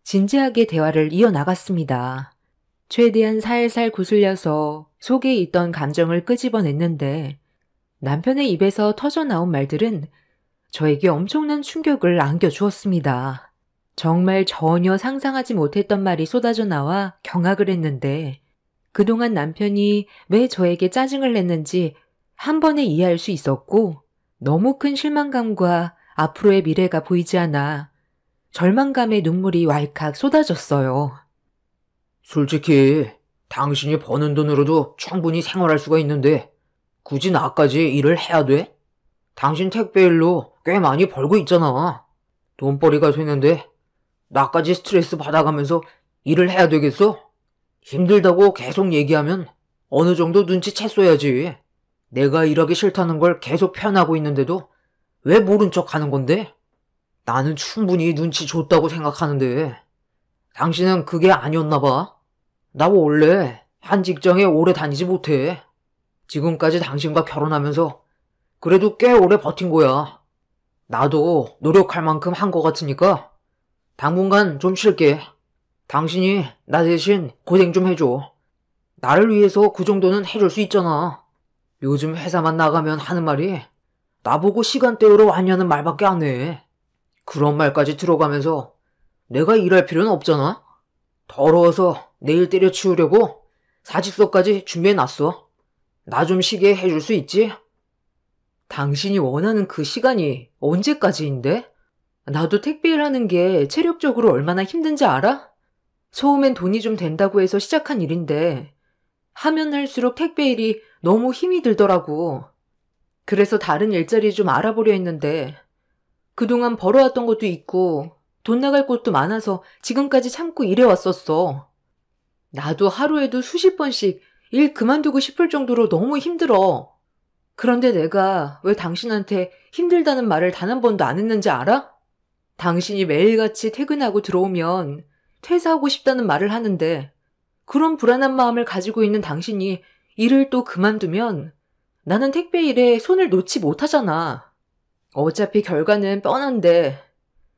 진지하게 대화를 이어나갔습니다. 최대한 살살 구슬려서 속에 있던 감정을 끄집어냈는데 남편의 입에서 터져나온 말들은 저에게 엄청난 충격을 안겨주었습니다. 정말 전혀 상상하지 못했던 말이 쏟아져 나와 경악을 했는데 그동안 남편이 왜 저에게 짜증을 냈는지 한 번에 이해할 수 있었고 너무 큰 실망감과 앞으로의 미래가 보이지 않아 절망감의 눈물이 왈칵 쏟아졌어요. 솔직히 당신이 버는 돈으로도 충분히 생활할 수가 있는데 굳이 나까지 일을 해야 돼? 당신 택배 일로 꽤 많이 벌고 있잖아. 돈벌이가 되는데 나까지 스트레스 받아가면서 일을 해야 되겠어? 힘들다고 계속 얘기하면 어느 정도 눈치챘어야지. 내가 일하기 싫다는 걸 계속 표현하고 있는데도 왜 모른 척 하는 건데? 나는 충분히 눈치 줬다고 생각하는데 당신은 그게 아니었나 봐. 나 원래 한 직장에 오래 다니지 못해. 지금까지 당신과 결혼하면서 그래도 꽤 오래 버틴 거야. 나도 노력할 만큼 한 거 같으니까 당분간 좀 쉴게. 당신이 나 대신 고생 좀 해줘. 나를 위해서 그 정도는 해줄 수 있잖아. 요즘 회사만 나가면 하는 말이 나보고 시간 때우러 왔냐는 말밖에 안 해. 그런 말까지 들어가면서 내가 일할 필요는 없잖아. 더러워서 내일 때려치우려고 사직서까지 준비해놨어. 나 좀 쉬게 해줄 수 있지? 당신이 원하는 그 시간이 언제까지인데? 나도 택배 일하는 게 체력적으로 얼마나 힘든지 알아? 처음엔 돈이 좀 된다고 해서 시작한 일인데 하면 할수록 택배 일이 너무 힘이 들더라고. 그래서 다른 일자리 좀 알아보려 했는데 그동안 벌어왔던 것도 있고 돈 나갈 곳도 많아서 지금까지 참고 일해왔었어. 나도 하루에도 수십 번씩 일 그만두고 싶을 정도로 너무 힘들어. 그런데 내가 왜 당신한테 힘들다는 말을 단 한 번도 안 했는지 알아? 당신이 매일같이 퇴근하고 들어오면 퇴사하고 싶다는 말을 하는데 그런 불안한 마음을 가지고 있는 당신이 일을 또 그만두면 나는 택배 일에 손을 놓지 못하잖아. 어차피 결과는 뻔한데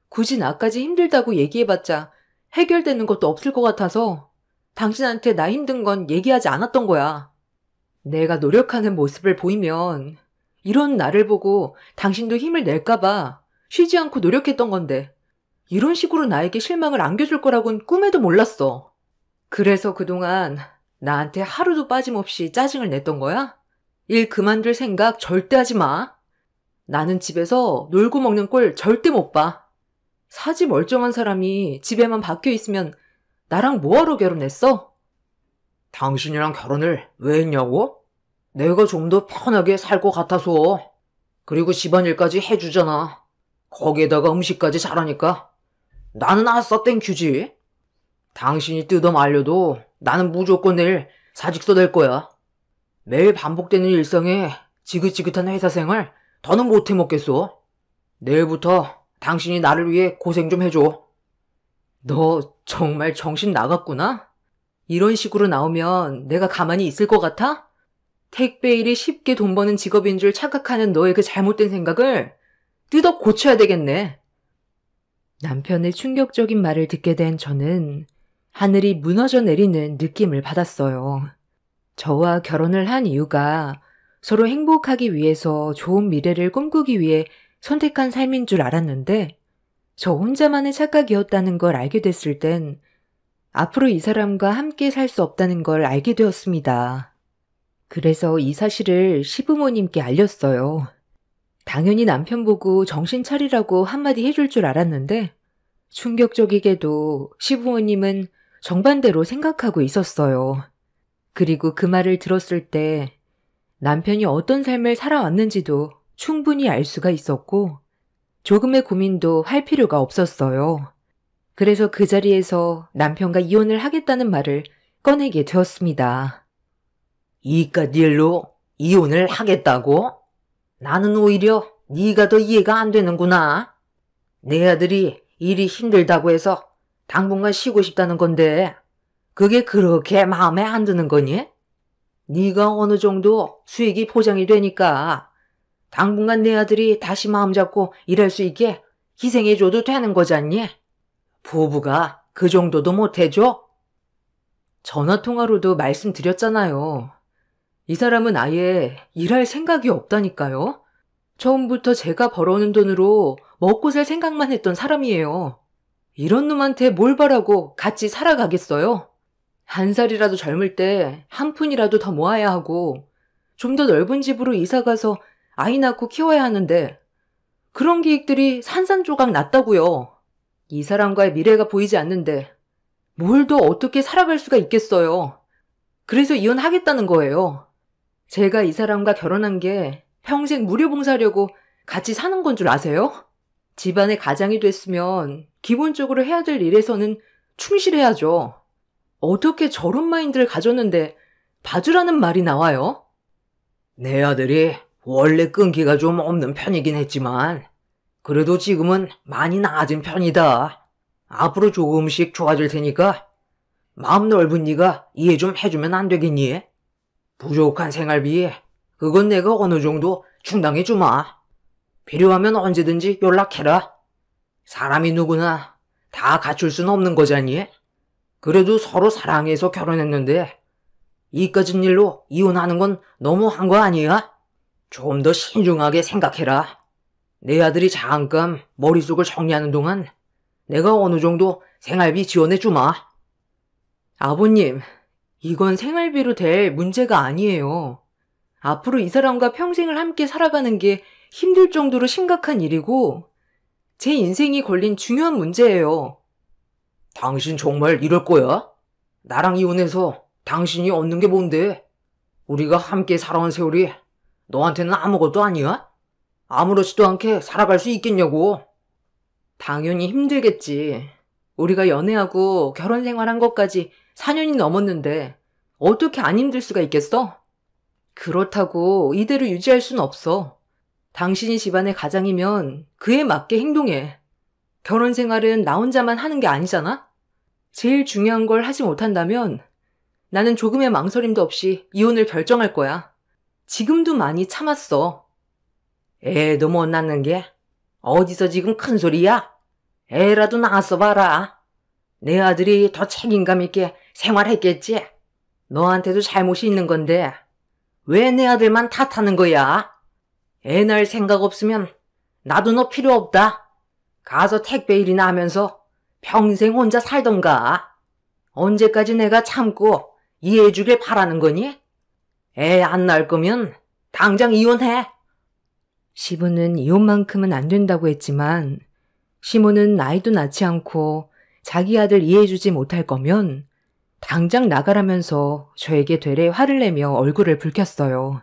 굳이 나까지 힘들다고 얘기해봤자 해결되는 것도 없을 것 같아서 당신한테 나 힘든 건 얘기하지 않았던 거야. 내가 노력하는 모습을 보이면 이런 나를 보고 당신도 힘을 낼까봐 쉬지 않고 노력했던 건데 이런 식으로 나에게 실망을 안겨줄 거라고는 꿈에도 몰랐어. 그래서 그동안 나한테 하루도 빠짐없이 짜증을 냈던 거야? 일 그만둘 생각 절대 하지 마. 나는 집에서 놀고 먹는 꼴 절대 못 봐. 사지 멀쩡한 사람이 집에만 박혀 있으면 나랑 뭐하러 결혼했어? 당신이랑 결혼을 왜 했냐고? 내가 좀 더 편하게 살 것 같아서. 그리고 집안일까지 해주잖아. 거기에다가 음식까지 잘하니까. 나는 아싸 땡큐지. 당신이 뜯어 말려도 나는 무조건 내일 사직서 낼 거야. 매일 반복되는 일상에 지긋지긋한 회사 생활 더는 못 해먹겠어. 내일부터 당신이 나를 위해 고생 좀 해줘. 너 정말 정신 나갔구나? 이런 식으로 나오면 내가 가만히 있을 것 같아? 택배 일이 쉽게 돈 버는 직업인 줄 착각하는 너의 그 잘못된 생각을 뜯어 고쳐야 되겠네. 남편의 충격적인 말을 듣게 된 저는 하늘이 무너져 내리는 느낌을 받았어요. 저와 결혼을 한 이유가 서로 행복하기 위해서 좋은 미래를 꿈꾸기 위해 선택한 삶인 줄 알았는데 저 혼자만의 착각이었다는 걸 알게 됐을 땐 앞으로 이 사람과 함께 살 수 없다는 걸 알게 되었습니다. 그래서 이 사실을 시부모님께 알렸어요. 당연히 남편 보고 정신 차리라고 한마디 해줄 줄 알았는데 충격적이게도 시부모님은 정반대로 생각하고 있었어요. 그리고 그 말을 들었을 때 남편이 어떤 삶을 살아왔는지도 충분히 알 수가 있었고 조금의 고민도 할 필요가 없었어요. 그래서 그 자리에서 남편과 이혼을 하겠다는 말을 꺼내게 되었습니다. 이깟 일로 이혼을 하겠다고? 나는 오히려 네가 더 이해가 안 되는구나. 내 아들이 일이 힘들다고 해서 당분간 쉬고 싶다는 건데 그게 그렇게 마음에 안 드는 거니? 네가 어느 정도 수익이 보장이 되니까 당분간 내 아들이 다시 마음 잡고 일할 수 있게 희생해줘도 되는 거잖니? 부부가 그 정도도 못해줘? 전화통화로도 말씀드렸잖아요. 이 사람은 아예 일할 생각이 없다니까요. 처음부터 제가 벌어오는 돈으로 먹고 살 생각만 했던 사람이에요. 이런 놈한테 뭘 바라고 같이 살아가겠어요? 한 살이라도 젊을 때 한 푼이라도 더 모아야 하고 좀 더 넓은 집으로 이사가서 아이 낳고 키워야 하는데 그런 계획들이 산산조각 났다고요. 이 사람과의 미래가 보이지 않는데 뭘 더 어떻게 살아갈 수가 있겠어요. 그래서 이혼하겠다는 거예요. 제가 이 사람과 결혼한 게 평생 무료봉사하려고 같이 사는 건 줄 아세요? 집안의 가장이 됐으면 기본적으로 해야 될 일에서는 충실해야죠. 어떻게 저런 마인드를 가졌는데 봐주라는 말이 나와요? 내 아들이 원래 끈기가 좀 없는 편이긴 했지만 그래도 지금은 많이 나아진 편이다. 앞으로 조금씩 좋아질 테니까 마음 넓은 네가 이해 좀 해주면 안 되겠니? 부족한 생활비 그건 내가 어느 정도 충당해 주마. 필요하면 언제든지 연락해라. 사람이 누구나 다 갖출 수는 없는 거잖니? 그래도 서로 사랑해서 결혼했는데 이까진 일로 이혼하는 건 너무한 거 아니야? 좀 더 신중하게 생각해라. 내 아들이 잠깐 머릿속을 정리하는 동안 내가 어느 정도 생활비 지원해 주마. 아버님, 이건 생활비로 될 문제가 아니에요. 앞으로 이 사람과 평생을 함께 살아가는 게 힘들 정도로 심각한 일이고 제 인생이 걸린 중요한 문제예요. 당신 정말 이럴 거야? 나랑 이혼해서 당신이 얻는 게 뭔데? 우리가 함께 살아온 세월이 너한테는 아무것도 아니야? 아무렇지도 않게 살아갈 수 있겠냐고. 당연히 힘들겠지. 우리가 연애하고 결혼 생활한 것까지 4년이 넘었는데 어떻게 안 힘들 수가 있겠어? 그렇다고 이대로 유지할 순 없어. 당신이 집안의 가장이면 그에 맞게 행동해. 결혼 생활은 나 혼자만 하는 게 아니잖아? 제일 중요한 걸 하지 못한다면 나는 조금의 망설임도 없이 이혼을 결정할 거야. 지금도 많이 참았어. 애도 못 낳는 게 어디서 지금 큰 소리야? 애라도 낳았어 봐라. 내 아들이 더 책임감 있게 생활했겠지? 너한테도 잘못이 있는 건데 왜 내 아들만 탓하는 거야? 애 낳을 생각 없으면 나도 너 필요 없다. 가서 택배 일이나 하면서 평생 혼자 살던가. 언제까지 내가 참고 이해해주길 바라는 거니? 애 안 낳을 거면 당장 이혼해. 시부는 이혼만큼은 안 된다고 했지만 시모는 나이도 낳지 않고 자기 아들 이해해주지 못할 거면 당장 나가라면서 저에게 되레 화를 내며 얼굴을 붉혔어요.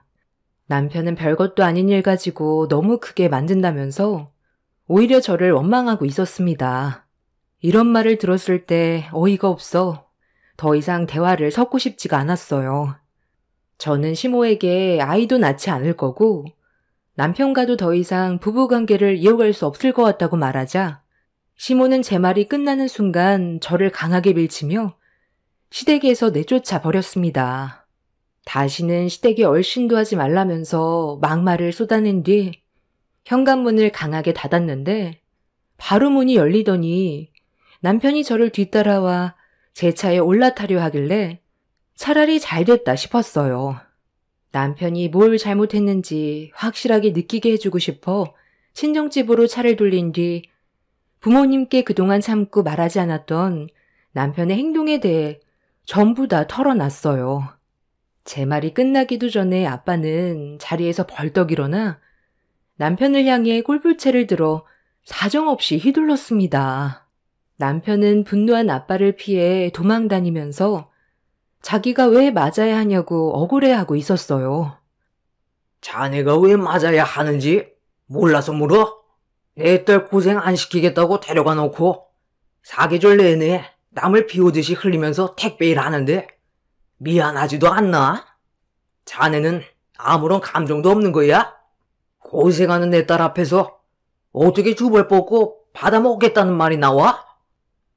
남편은 별것도 아닌 일 가지고 너무 크게 만든다면서 오히려 저를 원망하고 있었습니다. 이런 말을 들었을 때 어이가 없어 더 이상 대화를 섞고 싶지가 않았어요. 저는 시모에게 아이도 낳지 않을 거고 남편과도 더 이상 부부관계를 이어갈 수 없을 것 같다고 말하자 시모는 제 말이 끝나는 순간 저를 강하게 밀치며 시댁에서 내쫓아 버렸습니다. 다시는 시댁에 얼씬도 하지 말라면서 막말을 쏟아낸 뒤 현관문을 강하게 닫았는데 바로 문이 열리더니 남편이 저를 뒤따라와 제 차에 올라타려 하길래 차라리 잘 됐다 싶었어요. 남편이 뭘 잘못했는지 확실하게 느끼게 해주고 싶어 친정집으로 차를 돌린 뒤 부모님께 그동안 참고 말하지 않았던 남편의 행동에 대해 전부 다 털어놨어요. 제 말이 끝나기도 전에 아빠는 자리에서 벌떡 일어나 남편을 향해 골프채를 들어 사정없이 휘둘렀습니다. 남편은 분노한 아빠를 피해 도망다니면서 자기가 왜 맞아야 하냐고 억울해하고 있었어요. 자네가 왜 맞아야 하는지 몰라서 물어? 내 딸 고생 안 시키겠다고 데려가 놓고 사계절 내내 남을 비오듯이 흘리면서 택배 일 하는데 미안하지도 않나? 자네는 아무런 감정도 없는 거야? 고생하는 내 딸 앞에서 어떻게 주벌 뻗고 받아먹겠다는 말이 나와?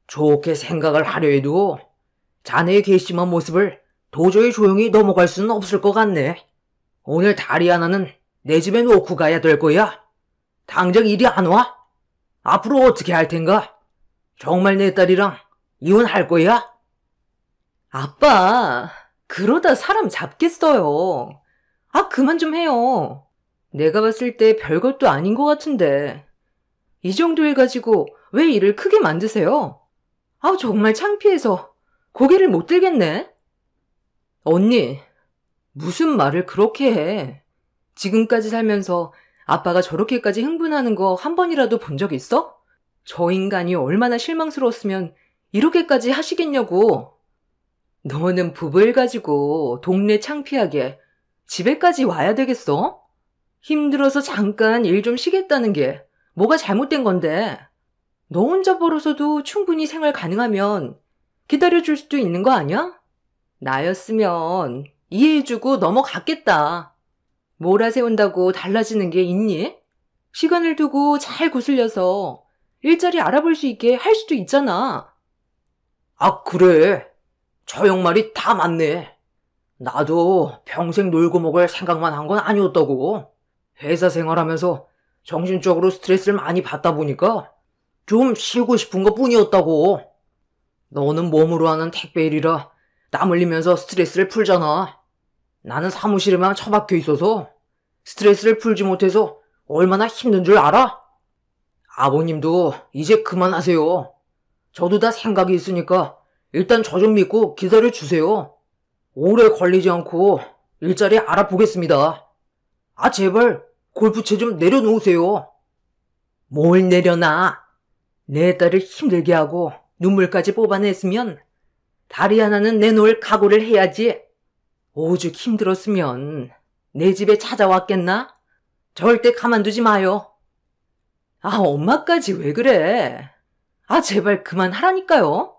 좋게 생각을 하려 해도 자네의 괘씸한 모습을 도저히 조용히 넘어갈 수는 없을 것 같네. 오늘 다리 하나는 내 집에 놓고 가야 될 거야. 당장 이리 안 와? 앞으로 어떻게 할 텐가? 정말 내 딸이랑 이혼할 거야? 아빠, 그러다 사람 잡겠어요. 아, 그만 좀 해요. 내가 봤을 때 별것도 아닌 것 같은데. 이 정도 일 가지고 왜 일을 크게 만드세요? 아, 정말 창피해서 고개를 못 들겠네. 언니, 무슨 말을 그렇게 해? 지금까지 살면서 아빠가 저렇게까지 흥분하는 거 한 번이라도 본 적 있어? 저 인간이 얼마나 실망스러웠으면 이렇게까지 하시겠냐고. 너는 부부일 가지고 동네 창피하게 집에까지 와야 되겠어? 힘들어서 잠깐 일 좀 쉬겠다는 게 뭐가 잘못된 건데. 너 혼자 벌어서도 충분히 생활 가능하면 기다려줄 수도 있는 거 아니야? 나였으면 이해해주고 넘어갔겠다. 몰아세운다고 달라지는 게 있니? 시간을 두고 잘 구슬려서 일자리 알아볼 수 있게 할 수도 있잖아. 아, 그래. 저 형 말이 다 맞네. 나도 평생 놀고 먹을 생각만 한 건 아니었다고. 회사 생활하면서 정신적으로 스트레스를 많이 받다 보니까 좀 쉬고 싶은 것 뿐이었다고. 너는 몸으로 하는 택배 일이라 땀 흘리면서 스트레스를 풀잖아. 나는 사무실에만 처박혀 있어서 스트레스를 풀지 못해서 얼마나 힘든 줄 알아? 아버님도 이제 그만하세요. 저도 다 생각이 있으니까 일단 저 좀 믿고 기다려주세요. 오래 걸리지 않고 일자리 알아보겠습니다. 아, 제발 골프채 좀 내려놓으세요. 뭘 내려놔? 내 딸을 힘들게 하고 눈물까지 뽑아냈으면 다리 하나는 내놓을 각오를 해야지. 오죽 힘들었으면 내 집에 찾아왔겠나? 절대 가만두지 마요. 아, 엄마까지 왜 그래? 아, 제발 그만하라니까요.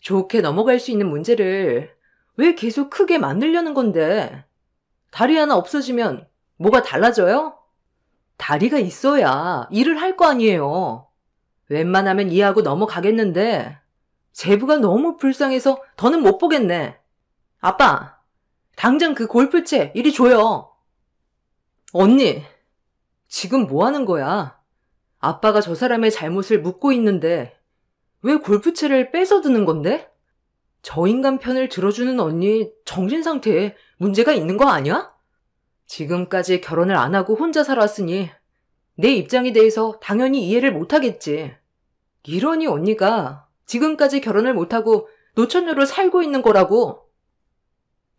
좋게 넘어갈 수 있는 문제를 왜 계속 크게 만들려는 건데. 다리 하나 없어지면 뭐가 달라져요? 다리가 있어야 일을 할 거 아니에요. 웬만하면 이해하고 넘어가겠는데 제부가 너무 불쌍해서 더는 못 보겠네. 아빠, 당장 그 골프채 이리 줘요. 언니, 지금 뭐 하는 거야? 아빠가 저 사람의 잘못을 묻고 있는데 왜 골프채를 뺏어 드는 건데? 저 인간 편을 들어주는 언니 정신 상태에 문제가 있는 거 아니야? 지금까지 결혼을 안 하고 혼자 살았으니 내 입장에 대해서 당연히 이해를 못 하겠지. 이러니 언니가 지금까지 결혼을 못하고 노처녀로 살고 있는 거라고.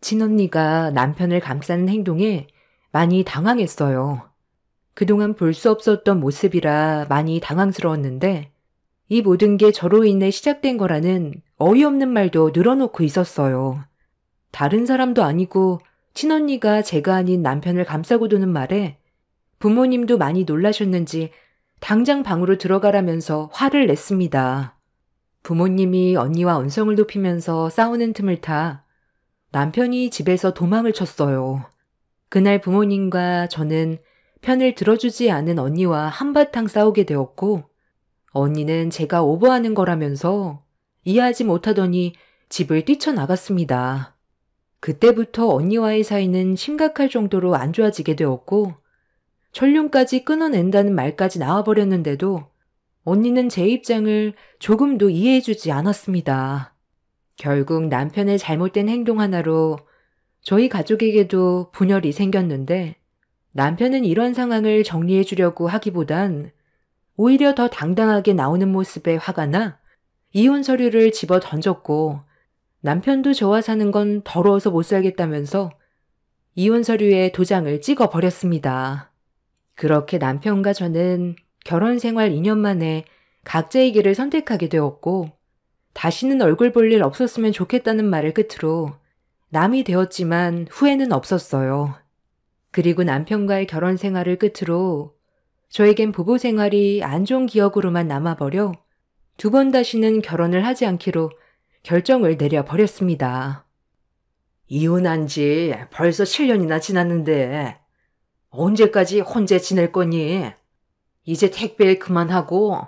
친언니가 남편을 감싸는 행동에 많이 당황했어요. 그동안 볼 수 없었던 모습이라 많이 당황스러웠는데 이 모든 게 저로 인해 시작된 거라는 어이없는 말도 늘어놓고 있었어요. 다른 사람도 아니고 친언니가 제가 아닌 남편을 감싸고 도는 말에 부모님도 많이 놀라셨는지 당장 방으로 들어가라면서 화를 냈습니다. 부모님이 언니와 언성을 높이면서 싸우는 틈을 타 남편이 집에서 도망을 쳤어요. 그날 부모님과 저는 편을 들어주지 않은 언니와 한바탕 싸우게 되었고 언니는 제가 오버하는 거라면서 이해하지 못하더니 집을 뛰쳐나갔습니다. 그때부터 언니와의 사이는 심각할 정도로 안 좋아지게 되었고 전륜까지 끊어낸다는 말까지 나와버렸는데도 언니는 제 입장을 조금도 이해해주지 않았습니다. 결국 남편의 잘못된 행동 하나로 저희 가족에게도 분열이 생겼는데 남편은 이런 상황을 정리해주려고 하기보단 오히려 더 당당하게 나오는 모습에 화가 나 이혼 서류를 집어 던졌고 남편도 저와 사는 건 더러워서 못 살겠다면서 이혼 서류에 도장을 찍어 버렸습니다. 그렇게 남편과 저는 결혼 생활 2년 만에 각자의 길을 선택하게 되었고 다시는 얼굴 볼 일 없었으면 좋겠다는 말을 끝으로 남이 되었지만 후회는 없었어요. 그리고 남편과의 결혼 생활을 끝으로 저에겐 부부 생활이 안 좋은 기억으로만 남아버려 2번 다시는 결혼을 하지 않기로 결정을 내려버렸습니다. 이혼한 지 벌써 7년이나 지났는데 언제까지 혼자 지낼 거니? 이제 택배 그만하고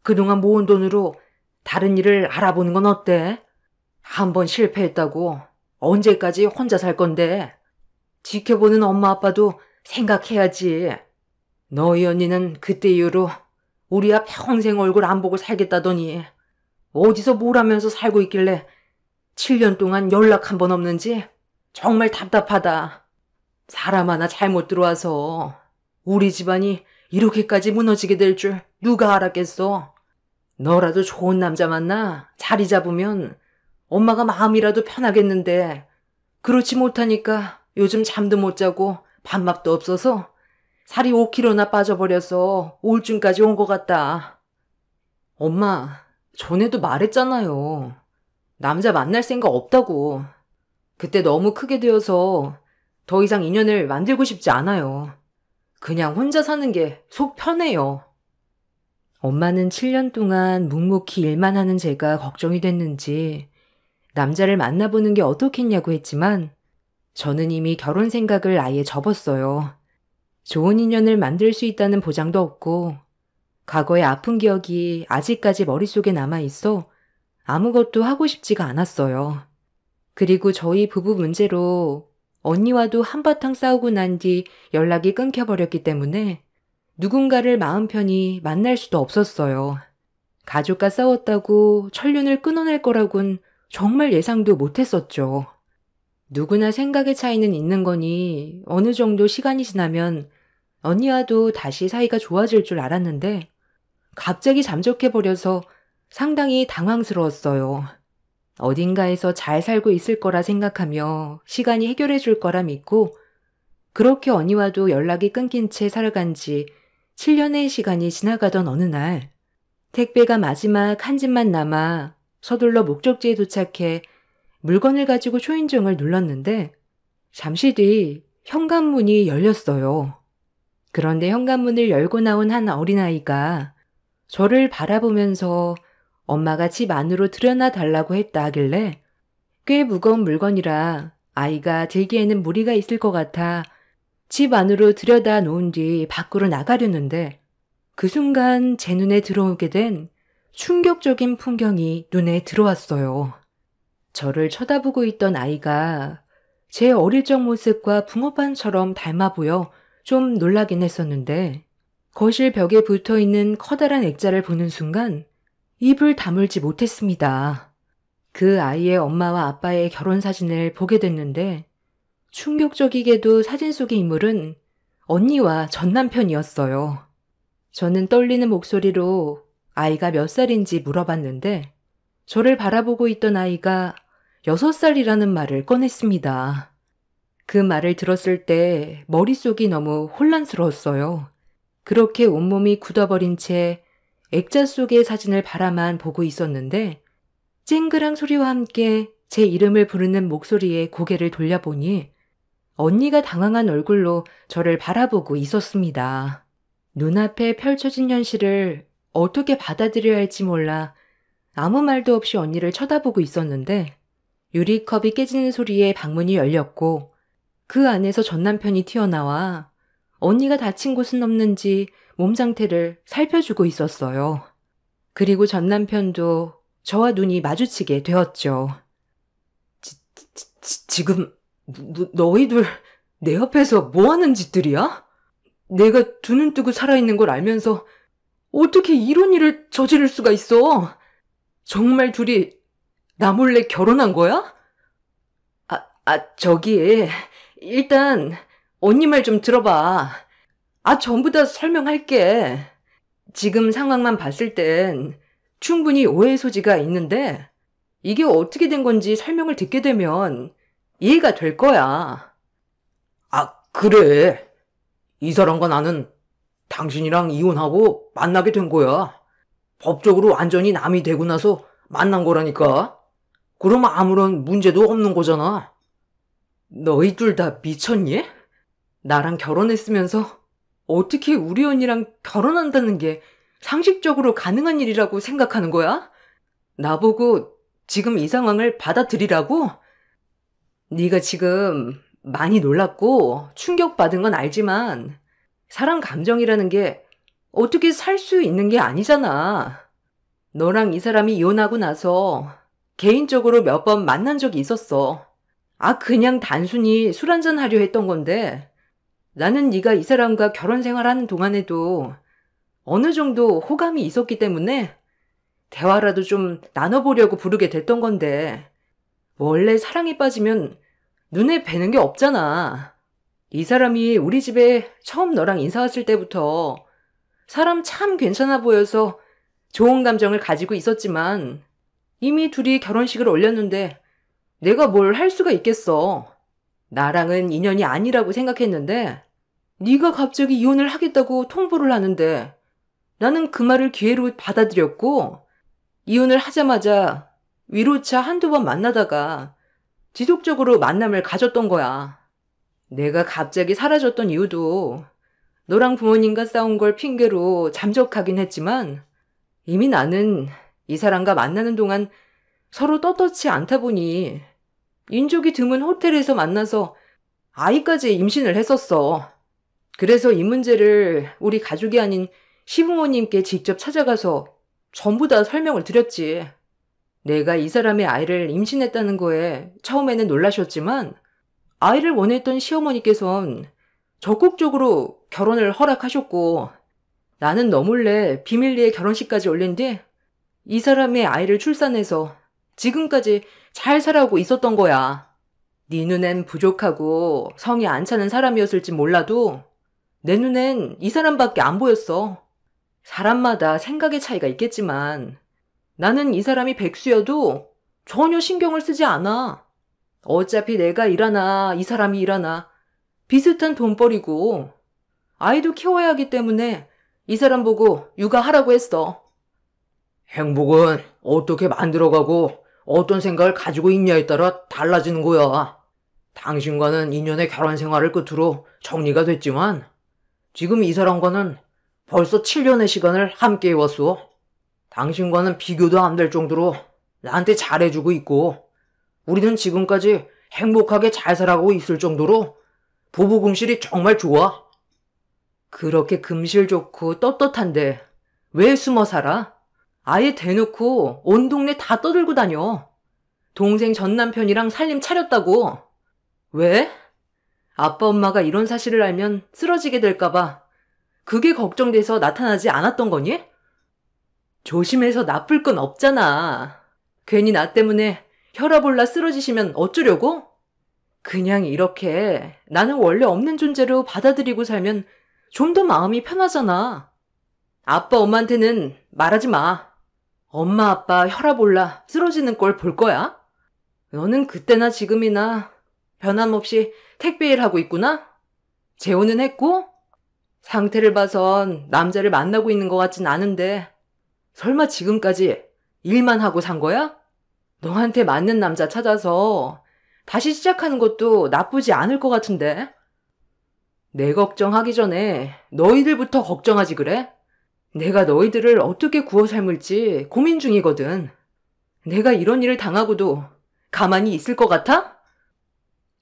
그동안 모은 돈으로 다른 일을 알아보는 건 어때? 한 번 실패했다고 언제까지 혼자 살 건데? 지켜보는 엄마 아빠도 생각해야지. 너희 언니는 그때 이후로 우리야 평생 얼굴 안 보고 살겠다더니 어디서 뭘 하면서 살고 있길래 7년 동안 연락 한 번 없는지 정말 답답하다. 사람 하나 잘못 들어와서 우리 집안이 이렇게까지 무너지게 될 줄 누가 알았겠어. 너라도 좋은 남자 만나 자리 잡으면 엄마가 마음이라도 편하겠는데 그렇지 못하니까 요즘 잠도 못 자고 밥맛도 없어서 살이 5kg나 빠져버려서 우울증까지 온 것 같다. 엄마, 전에도 말했잖아요. 남자 만날 생각 없다고. 그때 너무 크게 되어서 더 이상 인연을 만들고 싶지 않아요. 그냥 혼자 사는 게 속 편해요. 엄마는 7년 동안 묵묵히 일만 하는 제가 걱정이 됐는지 남자를 만나보는 게 어떻겠냐고 했지만 저는 이미 결혼 생각을 아예 접었어요. 좋은 인연을 만들 수 있다는 보장도 없고 과거의 아픈 기억이 아직까지 머릿속에 남아있어 아무것도 하고 싶지가 않았어요. 그리고 저희 부부 문제로 언니와도 한바탕 싸우고 난 뒤 연락이 끊겨버렸기 때문에 누군가를 마음 편히 만날 수도 없었어요. 가족과 싸웠다고 천륜을 끊어낼 거라곤 정말 예상도 못했었죠. 누구나 생각의 차이는 있는 거니 어느 정도 시간이 지나면 언니와도 다시 사이가 좋아질 줄 알았는데 갑자기 잠적해버려서 상당히 당황스러웠어요. 어딘가에서 잘 살고 있을 거라 생각하며 시간이 해결해 줄 거라 믿고 그렇게 언니와도 연락이 끊긴 채 살아간 지 7년의 시간이 지나가던 어느 날 택배가 마지막 한 집만 남아 서둘러 목적지에 도착해 물건을 가지고 초인종을 눌렀는데 잠시 뒤 현관문이 열렸어요. 그런데 현관문을 열고 나온 한 어린아이가 저를 바라보면서 엄마가 집 안으로 들여놔 달라고 했다 하길래 꽤 무거운 물건이라 아이가 들기에는 무리가 있을 것 같아 집 안으로 들여다 놓은 뒤 밖으로 나가려는데 그 순간 제 눈에 들어오게 된 충격적인 풍경이 눈에 들어왔어요. 저를 쳐다보고 있던 아이가 제 어릴 적 모습과 붕어빵처럼 닮아 보여 좀 놀라긴 했었는데 거실 벽에 붙어있는 커다란 액자를 보는 순간 입을 다물지 못했습니다. 그 아이의 엄마와 아빠의 결혼 사진을 보게 됐는데 충격적이게도 사진 속의 인물은 언니와 전 남편이었어요. 저는 떨리는 목소리로 아이가 몇 살인지 물어봤는데 저를 바라보고 있던 아이가 6살이라는 말을 꺼냈습니다. 그 말을 들었을 때 머릿속이 너무 혼란스러웠어요. 그렇게 온몸이 굳어버린 채 액자 속의 사진을 바라만 보고 있었는데 쨍그랑 소리와 함께 제 이름을 부르는 목소리에 고개를 돌려보니 언니가 당황한 얼굴로 저를 바라보고 있었습니다. 눈앞에 펼쳐진 현실을 어떻게 받아들여야 할지 몰라 아무 말도 없이 언니를 쳐다보고 있었는데 유리컵이 깨지는 소리에 방문이 열렸고 그 안에서 전남편이 튀어나와 언니가 다친 곳은 없는지 몸 상태를 살펴주고 있었어요. 그리고 전남편도 저와 눈이 마주치게 되었죠. 지금 너희들 내 옆에서 뭐 하는 짓들이야? 내가 두 눈 뜨고 살아있는 걸 알면서 어떻게 이런 일을 저지를 수가 있어? 정말 둘이 나 몰래 결혼한 거야? 저기 일단 언니 말 좀 들어봐. 전부 다 설명할게. 지금 상황만 봤을 땐 충분히 오해 소지가 있는데 이게 어떻게 된 건지 설명을 듣게 되면 이해가 될 거야. 그래. 이 사람과 나는 당신이랑 이혼하고 만나게 된 거야. 법적으로 완전히 남이 되고 나서 만난 거라니까. 그럼 아무런 문제도 없는 거잖아. 너희 둘 다 미쳤니? 나랑 결혼했으면서 어떻게 우리 언니랑 결혼한다는 게 상식적으로 가능한 일이라고 생각하는 거야? 나보고 지금 이 상황을 받아들이라고? 네가 지금 많이 놀랐고 충격받은 건 알지만 사람 감정이라는 게 어떻게 살 수 있는 게 아니잖아. 너랑 이 사람이 이혼하고 나서 개인적으로 몇 번 만난 적이 있었어. 그냥 단순히 술 한잔 하려 했던 건데 나는 네가 이 사람과 결혼 생활하는 동안에도 어느 정도 호감이 있었기 때문에 대화라도 좀 나눠보려고 부르게 됐던 건데 원래 사랑에 빠지면 눈에 뵈는 게 없잖아. 이 사람이 우리 집에 처음 너랑 인사 왔을 때부터 사람 참 괜찮아 보여서 좋은 감정을 가지고 있었지만 이미 둘이 결혼식을 올렸는데 내가 뭘 할 수가 있겠어. 나랑은 인연이 아니라고 생각했는데 네가 갑자기 이혼을 하겠다고 통보를 하는데 나는 그 말을 기회로 받아들였고 이혼을 하자마자 위로차 한두 번 만나다가 지속적으로 만남을 가졌던 거야. 내가 갑자기 사라졌던 이유도 너랑 부모님과 싸운 걸 핑계로 잠적하긴 했지만 이미 나는 이 사람과 만나는 동안 서로 떳떳지 않다 보니 인적이 드문 호텔에서 만나서 아이까지 임신을 했었어. 그래서 이 문제를 우리 가족이 아닌 시부모님께 직접 찾아가서 전부 다 설명을 드렸지. 내가 이 사람의 아이를 임신했다는 거에 처음에는 놀라셨지만 아이를 원했던 시어머니께선 적극적으로 결혼을 허락하셨고 나는 너 몰래 비밀리에 결혼식까지 올린 뒤 이 사람의 아이를 출산해서 지금까지 잘 살아오고 있었던 거야. 네 눈엔 부족하고 성이 안 차는 사람이었을지 몰라도 내 눈엔 이 사람밖에 안 보였어. 사람마다 생각의 차이가 있겠지만 나는 이 사람이 백수여도 전혀 신경을 쓰지 않아. 어차피 내가 일하나 이 사람이 일하나 비슷한 돈벌이고 아이도 키워야 하기 때문에 이 사람 보고 육아하라고 했어. 행복은 어떻게 만들어가고 어떤 생각을 가지고 있냐에 따라 달라지는 거야. 당신과는 2년의 결혼 생활을 끝으로 정리가 됐지만 지금 이 사람과는 벌써 7년의 시간을 함께 해왔어. 당신과는 비교도 안 될 정도로 나한테 잘해주고 있고 우리는 지금까지 행복하게 잘 살아가고 있을 정도로 부부 금실이 정말 좋아. 그렇게 금실 좋고 떳떳한데 왜 숨어 살아? 아예 대놓고 온 동네 다 떠들고 다녀. 동생 전 남편이랑 살림 차렸다고. 왜? 아빠 엄마가 이런 사실을 알면 쓰러지게 될까봐 그게 걱정돼서 나타나지 않았던 거니? 조심해서 나쁠 건 없잖아. 괜히 나 때문에 혈압 올라 쓰러지시면 어쩌려고? 그냥 이렇게 나는 원래 없는 존재로 받아들이고 살면 좀 더 마음이 편하잖아. 아빠 엄마한테는 말하지 마. 엄마 아빠 혈압 올라 쓰러지는 꼴 볼 거야? 너는 그때나 지금이나 변함없이 택배 일 하고 있구나? 재혼은 했고? 상태를 봐선 남자를 만나고 있는 것 같진 않은데 설마 지금까지 일만 하고 산 거야? 너한테 맞는 남자 찾아서 다시 시작하는 것도 나쁘지 않을 것 같은데? 내 걱정하기 전에 너희들부터 걱정하지 그래? 내가 너희들을 어떻게 구워 삶을지 고민 중이거든. 내가 이런 일을 당하고도 가만히 있을 것 같아?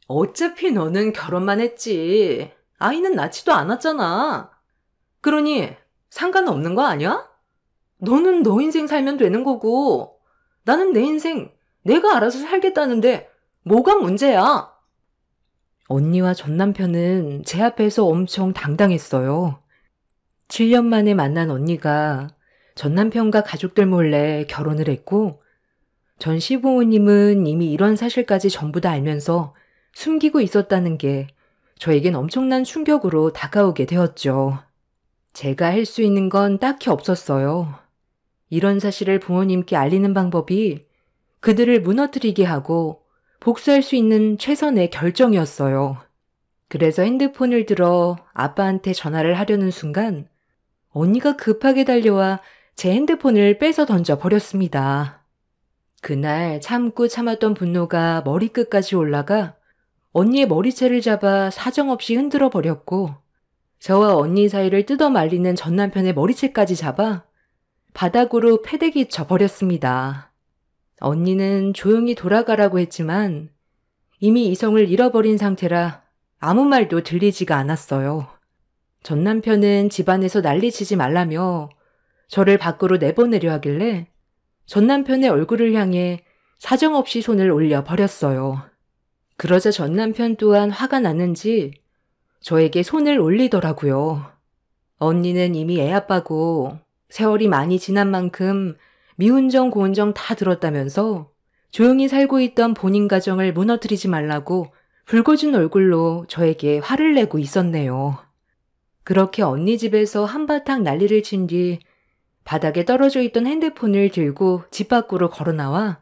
어차피 너는 결혼만 했지. 아이는 낳지도 않았잖아. 그러니 상관없는 거 아니야? 너는 너 인생 살면 되는 거고 나는 내 인생 내가 알아서 살겠다는데 뭐가 문제야? 언니와 전 남편은 제 앞에서 엄청 당당했어요. 7년 만에 만난 언니가 전 남편과 가족들 몰래 결혼을 했고 전 시부모님은 이미 이런 사실까지 전부 다 알면서 숨기고 있었다는 게 저에겐 엄청난 충격으로 다가오게 되었죠. 제가 할 수 있는 건 딱히 없었어요. 이런 사실을 부모님께 알리는 방법이 그들을 무너뜨리게 하고 복수할 수 있는 최선의 결정이었어요. 그래서 핸드폰을 들어 아빠한테 전화를 하려는 순간 언니가 급하게 달려와 제 핸드폰을 뺏어 던져 버렸습니다. 그날 참고 참았던 분노가 머리끝까지 올라가 언니의 머리채를 잡아 사정없이 흔들어 버렸고 저와 언니 사이를 뜯어 말리는 전 남편의 머리채까지 잡아 바닥으로 패대기 쳐 버렸습니다. 언니는 조용히 돌아가라고 했지만 이미 이성을 잃어버린 상태라 아무 말도 들리지가 않았어요. 전 남편은 집안에서 난리치지 말라며 저를 밖으로 내보내려 하길래 전 남편의 얼굴을 향해 사정없이 손을 올려 버렸어요. 그러자 전 남편 또한 화가 났는지 저에게 손을 올리더라고요. 언니는 이미 애 아빠고 세월이 많이 지난 만큼 미운정 고운정 다 들었다면서 조용히 살고 있던 본인 가정을 무너뜨리지 말라고 붉어진 얼굴로 저에게 화를 내고 있었네요. 그렇게 언니 집에서 한바탕 난리를 친 뒤 바닥에 떨어져 있던 핸드폰을 들고 집 밖으로 걸어 나와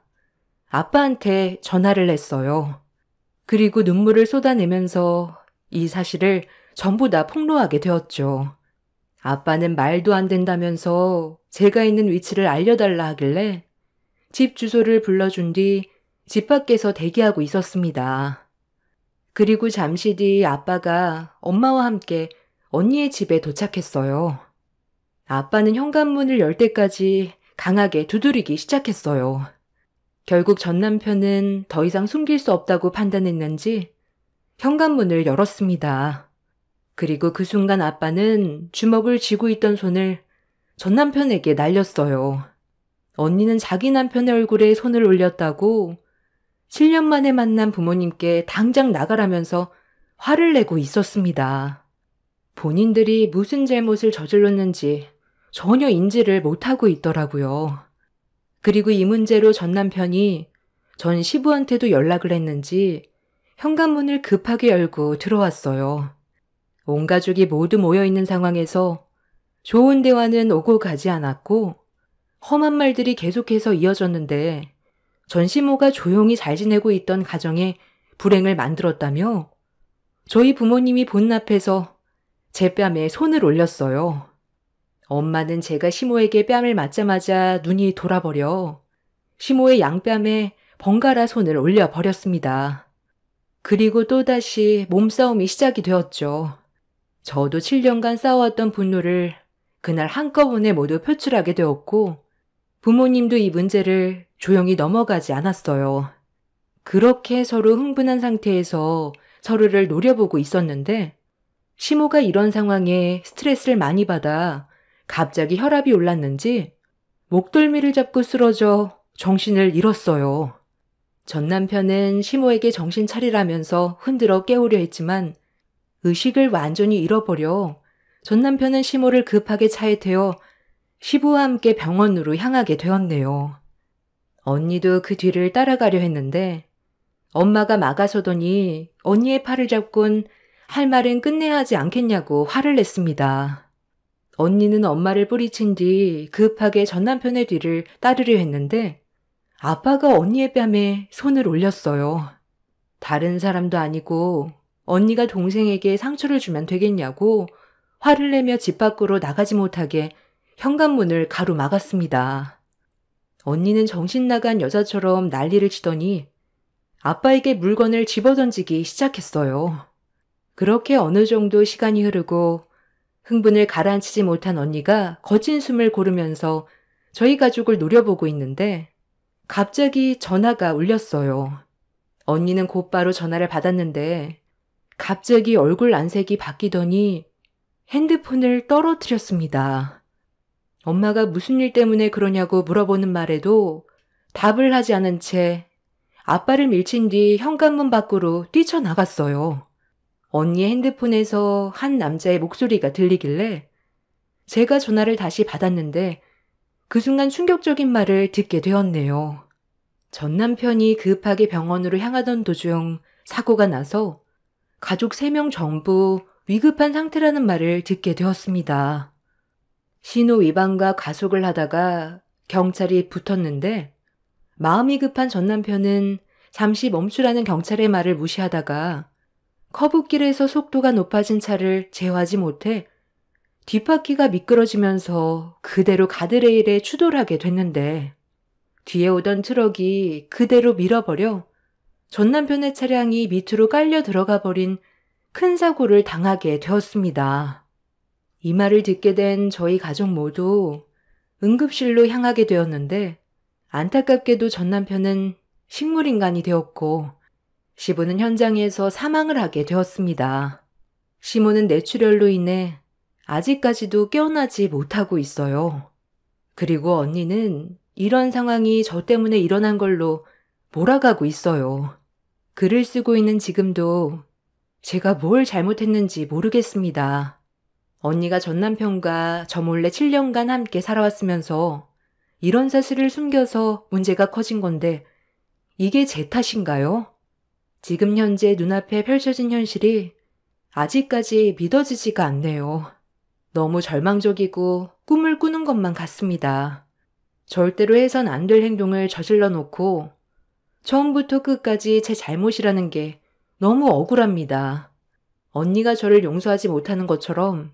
아빠한테 전화를 했어요. 그리고 눈물을 쏟아내면서 이 사실을 전부 다 폭로하게 되었죠. 아빠는 말도 안 된다면서 제가 있는 위치를 알려달라 하길래 집 주소를 불러준 뒤 집 밖에서 대기하고 있었습니다. 그리고 잠시 뒤 아빠가 엄마와 함께 언니의 집에 도착했어요. 아빠는 현관문을 열 때까지 강하게 두드리기 시작했어요. 결국 전 남편은 더 이상 숨길 수 없다고 판단했는지 현관문을 열었습니다. 그리고 그 순간 아빠는 주먹을 쥐고 있던 손을 전 남편에게 날렸어요. 언니는 자기 남편의 얼굴에 손을 올렸다고 7년 만에 만난 부모님께 당장 나가라면서 화를 내고 있었습니다. 본인들이 무슨 잘못을 저질렀는지 전혀 인지를 못하고 있더라고요. 그리고 이 문제로 전 남편이 전 시부한테도 연락을 했는지 현관문을 급하게 열고 들어왔어요. 온 가족이 모두 모여있는 상황에서 좋은 대화는 오고 가지 않았고 험한 말들이 계속해서 이어졌는데 전 시모가 조용히 잘 지내고 있던 가정에 불행을 만들었다며 저희 부모님이 본 앞에서 제 뺨에 손을 올렸어요. 엄마는 제가 시모에게 뺨을 맞자마자 눈이 돌아버려 시모의 양뺨에 번갈아 손을 올려버렸습니다. 그리고 또다시 몸싸움이 시작이 되었죠. 저도 7년간 싸워왔던 분노를 그날 한꺼번에 모두 표출하게 되었고 부모님도 이 문제를 조용히 넘어가지 않았어요. 그렇게 서로 흥분한 상태에서 서로를 노려보고 있었는데 시모가 이런 상황에 스트레스를 많이 받아 갑자기 혈압이 올랐는지 목덜미를 잡고 쓰러져 정신을 잃었어요. 전 남편은 시모에게 정신 차리라면서 흔들어 깨우려 했지만 의식을 완전히 잃어버려 전 남편은 시모를 급하게 차에 태워 시부와 함께 병원으로 향하게 되었네요. 언니도 그 뒤를 따라가려 했는데 엄마가 막아서더니 언니의 팔을 잡곤 할 말은 끝내야 하지 않겠냐고 화를 냈습니다. 언니는 엄마를 뿌리친 뒤 급하게 전남편의 뒤를 따르려 했는데 아빠가 언니의 뺨에 손을 올렸어요. 다른 사람도 아니고 언니가 동생에게 상처를 주면 되겠냐고 화를 내며 집 밖으로 나가지 못하게 현관문을 가로막았습니다. 언니는 정신 나간 여자처럼 난리를 치더니 아빠에게 물건을 집어던지기 시작했어요. 그렇게 어느 정도 시간이 흐르고 흥분을 가라앉히지 못한 언니가 거친 숨을 고르면서 저희 가족을 노려보고 있는데 갑자기 전화가 울렸어요. 언니는 곧바로 전화를 받았는데 갑자기 얼굴 안색이 바뀌더니 핸드폰을 떨어뜨렸습니다. 엄마가 무슨 일 때문에 그러냐고 물어보는 말에도 답을 하지 않은 채 아빠를 밀친 뒤 현관문 밖으로 뛰쳐나갔어요. 언니의 핸드폰에서 한 남자의 목소리가 들리길래 제가 전화를 다시 받았는데 그 순간 충격적인 말을 듣게 되었네요. 전 남편이 급하게 병원으로 향하던 도중 사고가 나서 가족 3명 전부 위급한 상태라는 말을 듣게 되었습니다. 신호 위반과 과속을 하다가 경찰이 붙었는데 마음이 급한 전 남편은 잠시 멈추라는 경찰의 말을 무시하다가 커브길에서 속도가 높아진 차를 제어하지 못해 뒷바퀴가 미끄러지면서 그대로 가드레일에 추돌하게 됐는데 뒤에 오던 트럭이 그대로 밀어버려 전 남편의 차량이 밑으로 깔려 들어가 버린 큰 사고를 당하게 되었습니다. 이 말을 듣게 된 저희 가족 모두 응급실로 향하게 되었는데 안타깝게도 전 남편은 식물인간이 되었고 시부는 현장에서 사망을 하게 되었습니다. 시모는 뇌출혈로 인해 아직까지도 깨어나지 못하고 있어요. 그리고 언니는 이런 상황이 저 때문에 일어난 걸로 몰아가고 있어요. 글을 쓰고 있는 지금도 제가 뭘 잘못했는지 모르겠습니다. 언니가 전 남편과 저 몰래 7년간 함께 살아왔으면서 이런 사실을 숨겨서 문제가 커진 건데 이게 제 탓인가요? 지금 현재 눈앞에 펼쳐진 현실이 아직까지 믿어지지가 않네요. 너무 절망적이고 꿈을 꾸는 것만 같습니다. 절대로 해선 안 될 행동을 저질러 놓고 처음부터 끝까지 제 잘못이라는 게 너무 억울합니다. 언니가 저를 용서하지 못하는 것처럼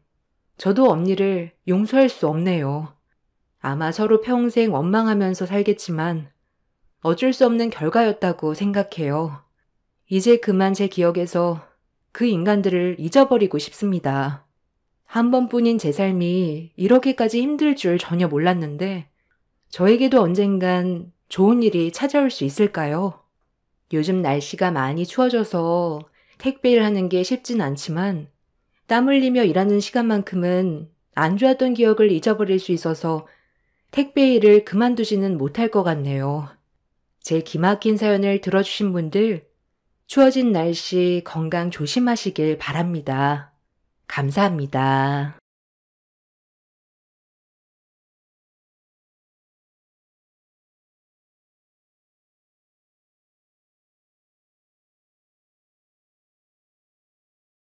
저도 언니를 용서할 수 없네요. 아마 서로 평생 원망하면서 살겠지만 어쩔 수 없는 결과였다고 생각해요. 이제 그만 제 기억에서 그 인간들을 잊어버리고 싶습니다. 한 번뿐인 제 삶이 이렇게까지 힘들 줄 전혀 몰랐는데 저에게도 언젠간 좋은 일이 찾아올 수 있을까요? 요즘 날씨가 많이 추워져서 택배 일 하는 게 쉽진 않지만 땀 흘리며 일하는 시간만큼은 안 좋았던 기억을 잊어버릴 수 있어서 택배 일을 그만두지는 못할 것 같네요. 제 기막힌 사연을 들어주신 분들 추워진 날씨 건강 조심하시길 바랍니다. 감사합니다.